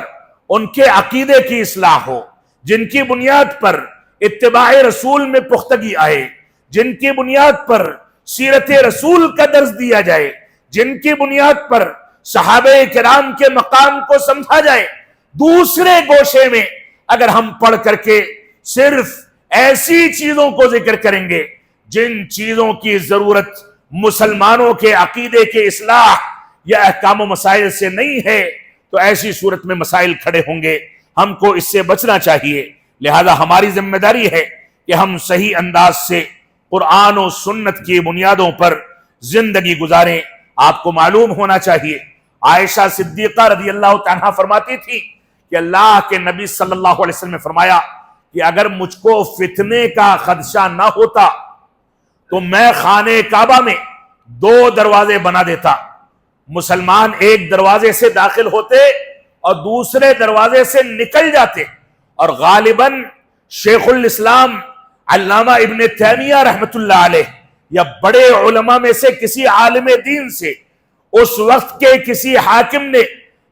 ان کے عقیدے کی اصلاح ہو، جن کی بنیاد پر اتباع رسول میں پختگی آئے، جن کی بنیاد پر سیرت رسول کا درس دیا جائے، جن کی بنیاد پر صحابہ کرام کے مقام کو سمجھا جائے۔ دوسرے گوشے میں اگر ہم پڑھ کر کے صرف ایسی چیزوں کو ذکر کریں گے جن چیزوں کی ضرورت مسلمانوں کے عقیدے کے اصلاح یا احکام و مسائل سے نہیں ہے تو ایسی صورت میں مسائل کھڑے ہوں گے۔ ہم کو اس سے بچنا چاہیے۔ لہذا ہماری ذمہ داری ہے کہ ہم صحیح انداز سے قرآن و سنت کی بنیادوں پر زندگی گزاریں۔ آپ کو معلوم ہونا چاہیے، عائشہ صدیقہ رضی اللہ تعالیٰ فرماتی تھی کہ اللہ کے نبی صلی اللہ علیہ وسلم نے فرمایا کہ اگر مجھ کو فتنے کا خدشہ نہ ہوتا تو میں خانہ کعبہ میں 2 دروازے بنا دیتا، مسلمان ایک دروازے سے داخل ہوتے اور دوسرے دروازے سے نکل جاتے، اور غالباً شیخ الاسلام علامہ ابن تیمیہ رحمت اللہ علیہ یا بڑے علماء میں سے کسی عالم دین سے اس وقت کے کسی حاکم نے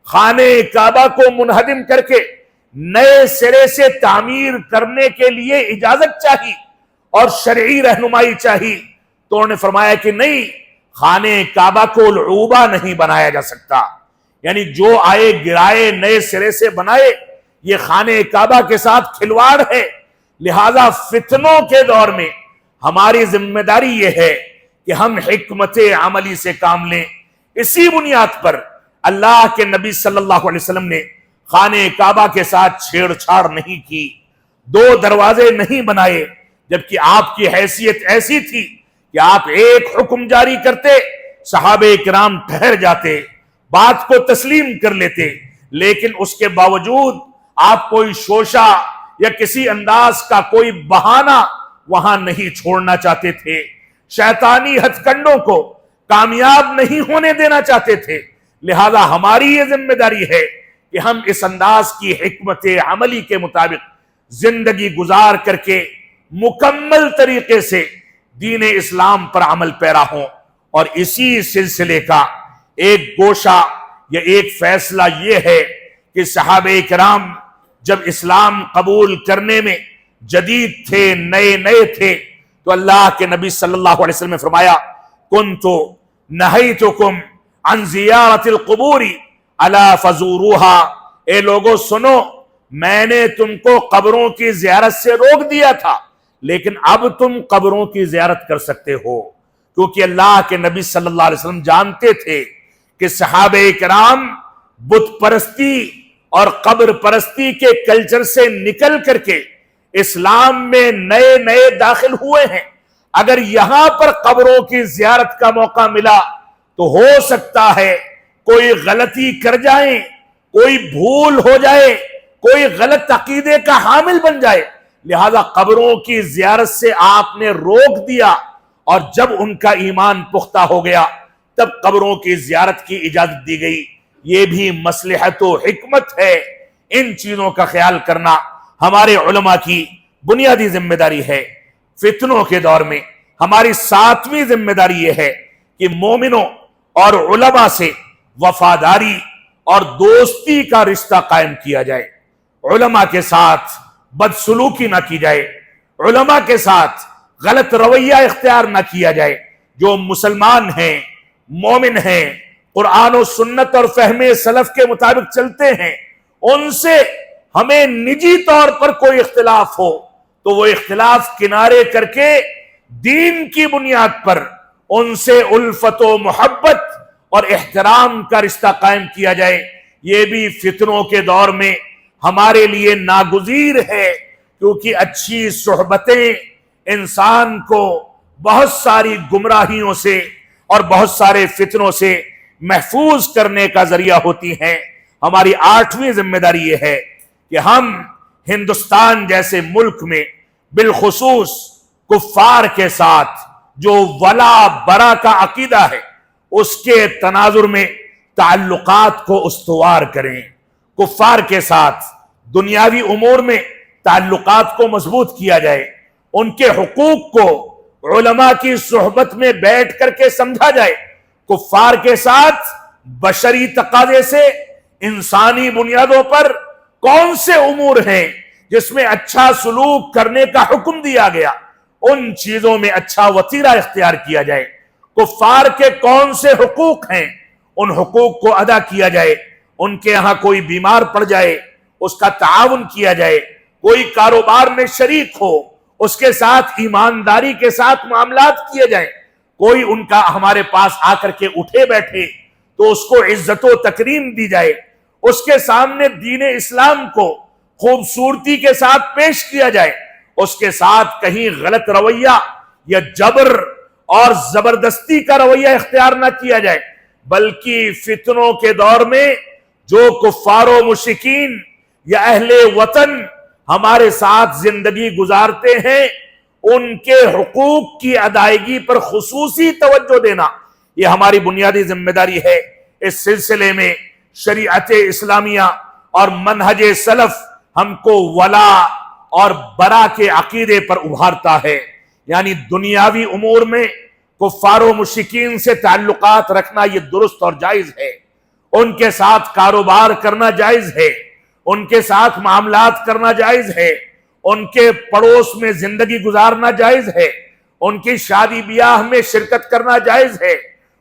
خانہ کعبہ کو منہدم کر کے نئے سرے سے تعمیر کرنے کے لیے اجازت چاہی اور شرعی رہنمائی چاہی تو انہوں نے فرمایا کہ نہیں، خانہ کعبہ کو لعوبہ نہیں بنایا جا سکتا، یعنی جو آئے گرائے نئے سرے سے بنائے، یہ خانہ کعبہ کے ساتھ کھلواڑ ہے۔ لہذا فتنوں کے دور میں ہماری ذمہ داری یہ ہے کہ ہم حکمت عملی سے کام لیں۔ اسی بنیاد پر اللہ کے نبی صلی اللہ علیہ وسلم نے خانہ کعبہ کے ساتھ چھیڑ چھاڑ نہیں کی، 2 دروازے نہیں بنائے، جبکہ آپ کی حیثیت ایسی تھی کہ آپ ایک حکم جاری کرتے، صحابہ کرام ٹھہر جاتے، بات کو تسلیم کر لیتے، لیکن اس کے باوجود آپ کوئی شوشہ یا کسی انداز کا کوئی بہانہ وہاں نہیں چھوڑنا چاہتے تھے، شیطانی ہتھ کنڈوں کو کامیاب نہیں ہونے دینا چاہتے تھے۔ لہذا ہماری یہ ذمہ داری ہے کہ ہم اس انداز کی حکمت عملی کے مطابق زندگی گزار کر کے مکمل طریقے سے دین اسلام پر عمل پیرا ہوں۔ اور اسی سلسلے کا ایک گوشہ یا ایک فیصلہ یہ ہے کہ صحابہ کرام جب اسلام قبول کرنے میں جدید تھے، نئے تھے، تو اللہ کے نبی صلی اللہ علیہ وسلم نے فرمایا کنتو نہیتکم عن زیارت القبور الا فزوروها، اے لوگو سنو، میں نے تم کو قبروں کی زیارت سے روک دیا تھا، لیکن اب تم قبروں کی زیارت کر سکتے ہو، کیونکہ اللہ کے نبی صلی اللہ علیہ وسلم جانتے تھے کہ صحابہ کرام بت پرستی اور قبر پرستی کے کلچر سے نکل کر کے اسلام میں نئے داخل ہوئے ہیں۔ اگر یہاں پر قبروں کی زیارت کا موقع ملا تو ہو سکتا ہے کوئی غلطی کر جائیں، کوئی بھول ہو جائے، کوئی غلط عقیدے کا حامل بن جائے، لہذا قبروں کی زیارت سے آپ نے روک دیا، اور جب ان کا ایمان پختہ ہو گیا تب قبروں کی زیارت کی اجازت دی گئی۔ یہ بھی مصلحت و حکمت ہے۔ ان چیزوں کا خیال کرنا ہمارے علماء کی بنیادی ذمہ داری ہے۔ فتنوں کے دور میں ہماری 7ویں ذمہ داری یہ ہے کہ مومنوں اور علماء سے وفاداری اور دوستی کا رشتہ قائم کیا جائے، علماء کے ساتھ بدسلوکی نہ کی جائے، علماء کے ساتھ غلط رویہ اختیار نہ کیا جائے۔ جو مسلمان ہیں، مومن ہیں، قرآن و سنت اور فہم سلف کے مطابق چلتے ہیں، ان سے ہمیں نجی طور پر کوئی اختلاف ہو تو وہ اختلاف کنارے کر کے دین کی بنیاد پر ان سے الفت و محبت اور احترام کا رشتہ قائم کیا جائے۔ یہ بھی فتنوں کے دور میں ہمارے لیے ناگزیر ہے، کیونکہ اچھی صحبتیں انسان کو بہت ساری گمراہیوں سے اور بہت سارے فتنوں سے محفوظ کرنے کا ذریعہ ہوتی ہیں۔ ہماری 8ویں ذمہ داری یہ ہے کہ ہم ہندوستان جیسے ملک میں بالخصوص کفار کے ساتھ جو ولا برا کا عقیدہ ہے اس کے تناظر میں تعلقات کو استوار کریں، کفار کے ساتھ دنیاوی امور میں تعلقات کو مضبوط کیا جائے، ان کے حقوق کو علماء کی صحبت میں بیٹھ کر کے سمجھا جائے، کفار کے ساتھ بشری تقاضے سے انسانی بنیادوں پر کون سے امور ہیں جس میں اچھا سلوک کرنے کا حکم دیا گیا، ان چیزوں میں اچھا وتیرہ اختیار کیا جائے، کفار کے کون سے حقوق ہیں ان حقوق کو ادا کیا جائے، ان کے ہاں کوئی بیمار پڑ جائے اس کا تعاون کیا جائے، کوئی کاروبار میں شریک ہو اس کے ساتھ ایمانداری کے ساتھ معاملات کیے جائیں، کوئی ان کا ہمارے پاس آ کر کے اٹھے بیٹھے تو اس کو عزت و تکریم دی جائے، اس کے سامنے دین اسلام کو خوبصورتی کے ساتھ پیش کیا جائے، اس کے ساتھ کہیں غلط رویہ یا جبر اور زبردستی کا رویہ اختیار نہ کیا جائے، بلکہ فتنوں کے دور میں جو کفار و مشرکین یا اہل وطن ہمارے ساتھ زندگی گزارتے ہیں ان کے حقوق کی ادائیگی پر خصوصی توجہ دینا یہ ہماری بنیادی ذمہ داری ہے۔ اس سلسلے میں شریعت اسلامیہ اور منہج سلف ہم کو ولا اور برا کے عقیدے پر ابھارتا ہے، یعنی دنیاوی امور میں کفار و مشرکین سے تعلقات رکھنا یہ درست اور جائز ہے، ان کے ساتھ کاروبار کرنا جائز ہے، ان کے ساتھ معاملات کرنا جائز ہے، ان کے پڑوس میں زندگی گزارنا جائز ہے، ان کی شادی بیاہ میں شرکت کرنا جائز ہے،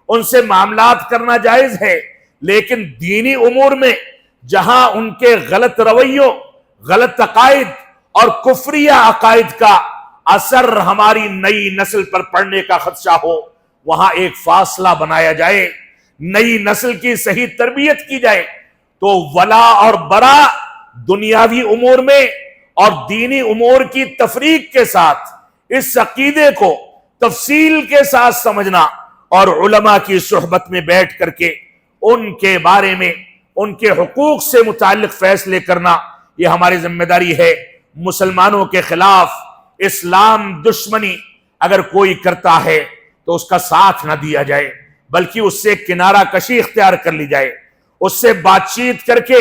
ان سے معاملات کرنا جائز ہے، لیکن دینی امور میں جہاں ان کے غلط رویوں، غلط عقائد اور کفریہ عقائد کا اثر ہماری نئی نسل پر پڑنے کا خدشہ ہو وہاں ایک فاصلہ بنایا جائے، نئی نسل کی صحیح تربیت کی جائے، تو ولا اور برا دنیاوی امور میں اور دینی امور کی تفریق کے ساتھ اس عقیدے کو تفصیل کے ساتھ سمجھنا اور علماء کی صحبت میں بیٹھ کر کے ان کے بارے میں ان کے حقوق سے متعلق فیصلے کرنا یہ ہماری ذمہ داری ہے۔ مسلمانوں کے خلاف اسلام دشمنی اگر کوئی کرتا ہے تو اس کا ساتھ نہ دیا جائے، بلکہ اس سے کنارہ کشی اختیار کر لی جائے، اس سے بات چیت کر کے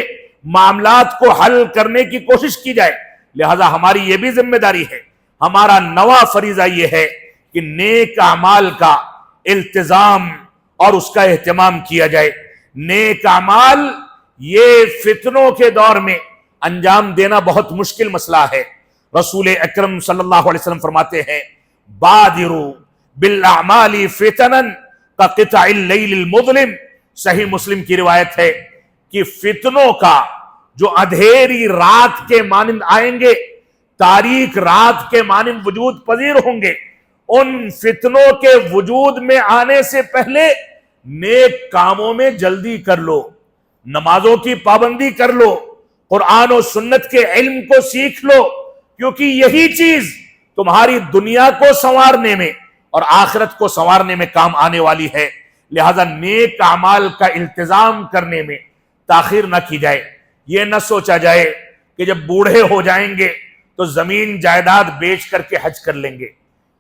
معاملات کو حل کرنے کی کوشش کی جائے۔ لہذا ہماری یہ بھی ذمہ داری ہے، ہمارا نواں فریضہ یہ ہے کہ نیک اعمال کا التزام اور اس کا اہتمام کیا جائے۔ نیک اعمال یہ فتنوں کے دور میں انجام دینا بہت مشکل مسئلہ ہے۔ رسول اکرم صلی اللہ علیہ وسلم فرماتے ہیں بادروا بالاعمال فتنا كقطع اللیل المظلم، صحیح مسلم کی روایت ہے کہ فتنوں کا جو اندھیری رات کے مانند آئیں گے، تاریک رات کے مانند وجود پذیر ہوں گے، ان فتنوں کے وجود میں آنے سے پہلے نیک کاموں میں جلدی کر لو، نمازوں کی پابندی کر لو، قرآن و سنت کے علم کو سیکھ لو، کیونکہ یہی چیز تمہاری دنیا کو سنوارنے میں اور آخرت کو سنوارنے میں کام آنے والی ہے۔ لہذا نیک اعمال کا التزام کرنے میں تاخیر نہ کی جائے۔ یہ نہ سوچا جائے کہ جب بوڑھے ہو جائیں گے تو زمین جائیداد بیچ کر کے حج کر لیں گے،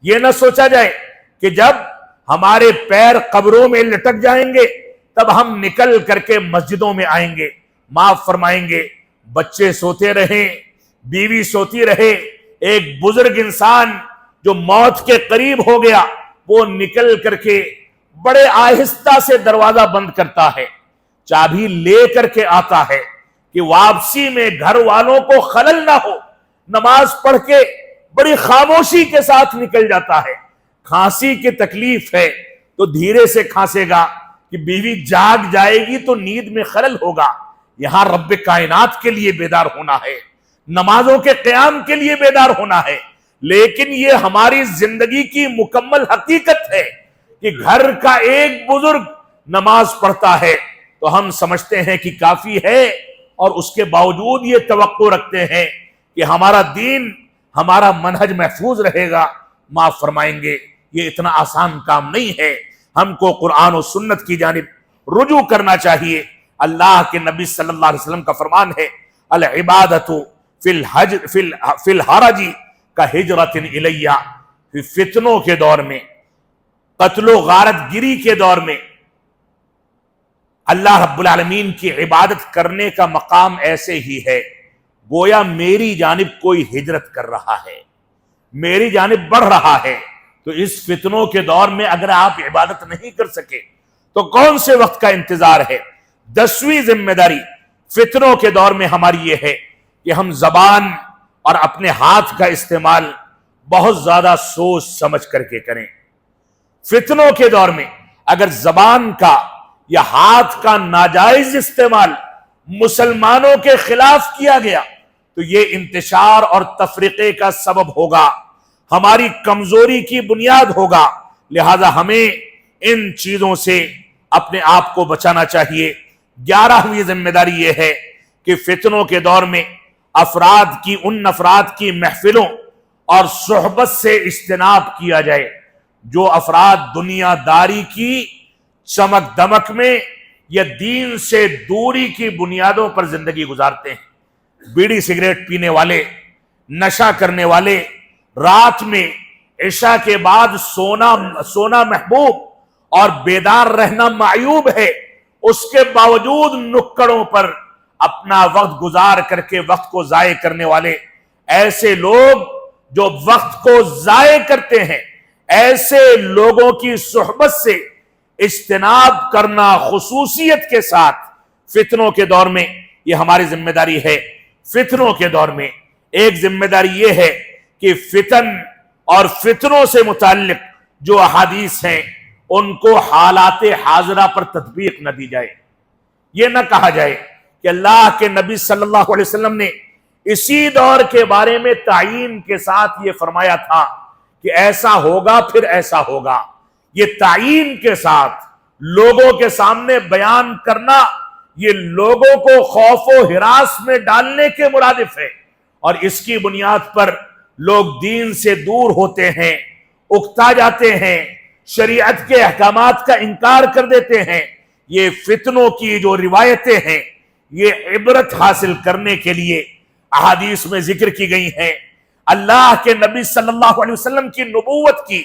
یہ نہ سوچا جائے کہ جب ہمارے پیر قبروں میں لٹک جائیں گے تب ہم نکل کر کے مسجدوں میں آئیں گے، معاف فرمائیں گے، بچے سوتے رہیں، بیوی سوتی رہے، ایک بزرگ انسان جو موت کے قریب ہو گیا وہ نکل کر کے بڑے آہستہ سے دروازہ بند کرتا ہے، چابی لے کر کے آتا ہے کہ واپسی میں گھر والوں کو خلل نہ ہو، نماز پڑھ کے بڑی خاموشی کے ساتھ نکل جاتا ہے۔ کھانسی کی تکلیف ہے تو دھیرے سے کھانسے گا کہ بیوی جاگ جائے گی تو نیند میں خلل ہوگا۔ یہاں رب کائنات کے لیے بیدار ہونا ہے، نمازوں کے قیام کے لیے بیدار ہونا ہے، لیکن یہ ہماری زندگی کی مکمل حقیقت ہے کہ گھر کا ایک بزرگ نماز پڑھتا ہے تو ہم سمجھتے ہیں کہ کافی ہے، اور اس کے باوجود یہ توقع رکھتے ہیں کہ ہمارا دین، ہمارا منہج محفوظ رہے گا۔ معاف فرمائیں گے، یہ اتنا آسان کام نہیں ہے۔ ہم کو قرآن و سنت کی جانب رجوع کرنا چاہیے۔ اللہ کے نبی صلی اللہ علیہ وسلم کا فرمان ہے العبادت فی الحرج کا ہجرت الیہ، فتنوں کے دور میں، قتل و غارت گری کے دور میں اللہ رب العالمین کی عبادت کرنے کا مقام ایسے ہی ہے گویا میری جانب کوئی ہجرت کر رہا ہے، میری جانب بڑھ رہا ہے۔ تو اس فتنوں کے دور میں اگر آپ عبادت نہیں کر سکے تو کون سے وقت کا انتظار ہے؟ 10ویں ذمہ داری فتنوں کے دور میں ہماری یہ ہے کہ ہم زبان اور اپنے ہاتھ کا استعمال بہت زیادہ سوچ سمجھ کر کے کریں۔ فتنوں کے دور میں اگر زبان کا یا ہاتھ کا ناجائز استعمال مسلمانوں کے خلاف کیا گیا تو یہ انتشار اور تفرقے کا سبب ہوگا، ہماری کمزوری کی بنیاد ہوگا۔ لہذا ہمیں ان چیزوں سے اپنے آپ کو بچانا چاہیے۔ 11ویں ذمہ داری یہ ہے کہ فتنوں کے دور میں ان افراد کی محفلوں اور صحبت سے اجتناب کیا جائے جو افراد دنیا داری کی چمک دمک میں یا دین سے دوری کی بنیادوں پر زندگی گزارتے ہیں۔ بیڑی سگریٹ پینے والے، نشہ کرنے والے، رات میں عشاء کے بعد سونا محبوب اور بیدار رہنا معیوب ہے، اس کے باوجود نکڑوں پر اپنا وقت گزار کر کے وقت کو ضائع کرنے والے، ایسے لوگ جو وقت کو ضائع کرتے ہیں، ایسے لوگوں کی صحبت سے اجتناب کرنا خصوصیت کے ساتھ فتنوں کے دور میں یہ ہماری ذمہ داری ہے۔ فتنوں کے دور میں ایک ذمہ داری یہ ہے کہ فتن اور فتنوں سے متعلق جو احادیث ہیں ان کو حالات حاضرہ پر تطبیق نہ دی جائے۔ یہ نہ کہا جائے کہ اللہ کے نبی صلی اللہ علیہ وسلم نے اسی دور کے بارے میں تعیین کے ساتھ یہ فرمایا تھا کہ ایسا ہوگا پھر ایسا ہوگا۔ یہ تعیین کے ساتھ لوگوں کے سامنے بیان کرنا یہ لوگوں کو خوف و ہراس میں ڈالنے کے مرادف ہے، اور اس کی بنیاد پر لوگ دین سے دور ہوتے ہیں، اکتا جاتے ہیں، شریعت کے احکامات کا انکار کر دیتے ہیں۔ یہ فتنوں کی جو روایتیں ہیں یہ عبرت حاصل کرنے کے لیے احادیث میں ذکر کی گئی ہیں۔ اللہ کے نبی صلی اللہ علیہ وسلم کی نبوت کی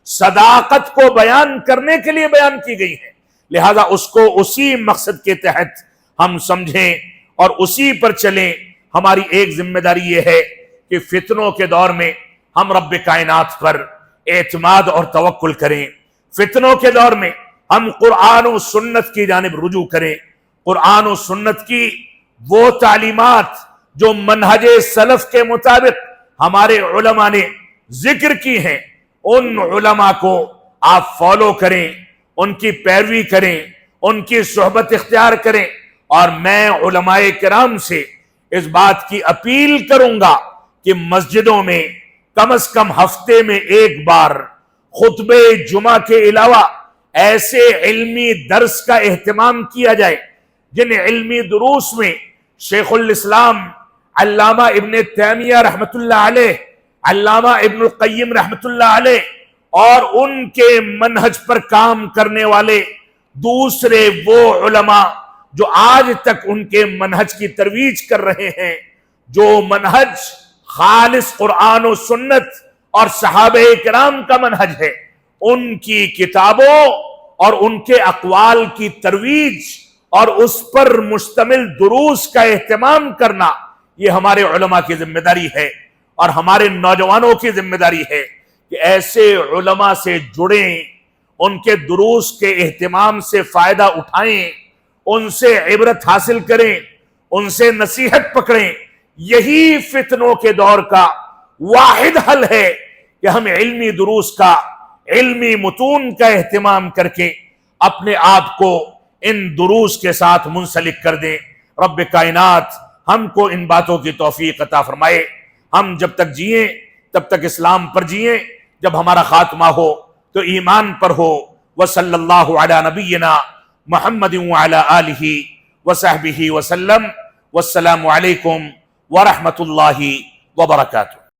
صداقت کو بیان کرنے کے لیے بیان کی گئی ہے، لہذا اس کو اسی مقصد کے تحت ہم سمجھیں اور اسی پر چلیں۔ ہماری ایک ذمہ داری یہ ہے کہ فتنوں کے دور میں ہم رب کائنات پر اعتماد اور توکل کریں۔ فتنوں کے دور میں ہم قرآن و سنت کی جانب رجوع کریں، قرآن و سنت کی وہ تعلیمات جو منہج سلف کے مطابق ہمارے علماء نے ذکر کی ہیں، ان علماء کو آپ فالو کریں، ان کی پیروی کریں، ان کی صحبت اختیار کریں۔ اور میں علماء کرام سے اس بات کی اپیل کروں گا کہ مسجدوں میں کم از کم ہفتے میں ایک بار خطبہ جمعہ کے علاوہ ایسے علمی درس کا اہتمام کیا جائے جن علمی دروس میں شیخ الاسلام علامہ ابن تیمیہ رحمت اللہ علیہ، علامہ ابن القیم رحمت اللہ علیہ اور ان کے منہج پر کام کرنے والے دوسرے وہ علماء جو آج تک ان کے منہج کی ترویج کر رہے ہیں، جو منہج خالص قرآن و سنت اور صحابہ کرام کا منہج ہے، ان کی کتابوں اور ان کے اقوال کی ترویج اور اس پر مشتمل دروس کا اہتمام کرنا یہ ہمارے علماء کی ذمہ داری ہے، اور ہمارے نوجوانوں کی ذمہ داری ہے کہ ایسے علماء سے جڑیں، ان کے دروس کے اہتمام سے فائدہ اٹھائیں، ان سے عبرت حاصل کریں، ان سے نصیحت پکڑیں۔ یہی فتنوں کے دور کا واحد حل ہے کہ ہم علمی دروس کا، علمی متون کا اہتمام کر کے اپنے آپ کو ان دروس کے ساتھ منسلک کر دیں۔ رب کائنات ہم کو ان باتوں کی توفیق عطا فرمائے۔ ہم جب تک جئیں تب تک اسلام پر جئیں، جب ہمارا خاتمہ ہو تو ایمان پر ہو۔ وصلی اللہ علی نبینا محمد وعلی آلہ وصحبہ وسلم۔ والسلام علیکم ورحمۃ اللہ وبرکاتہ۔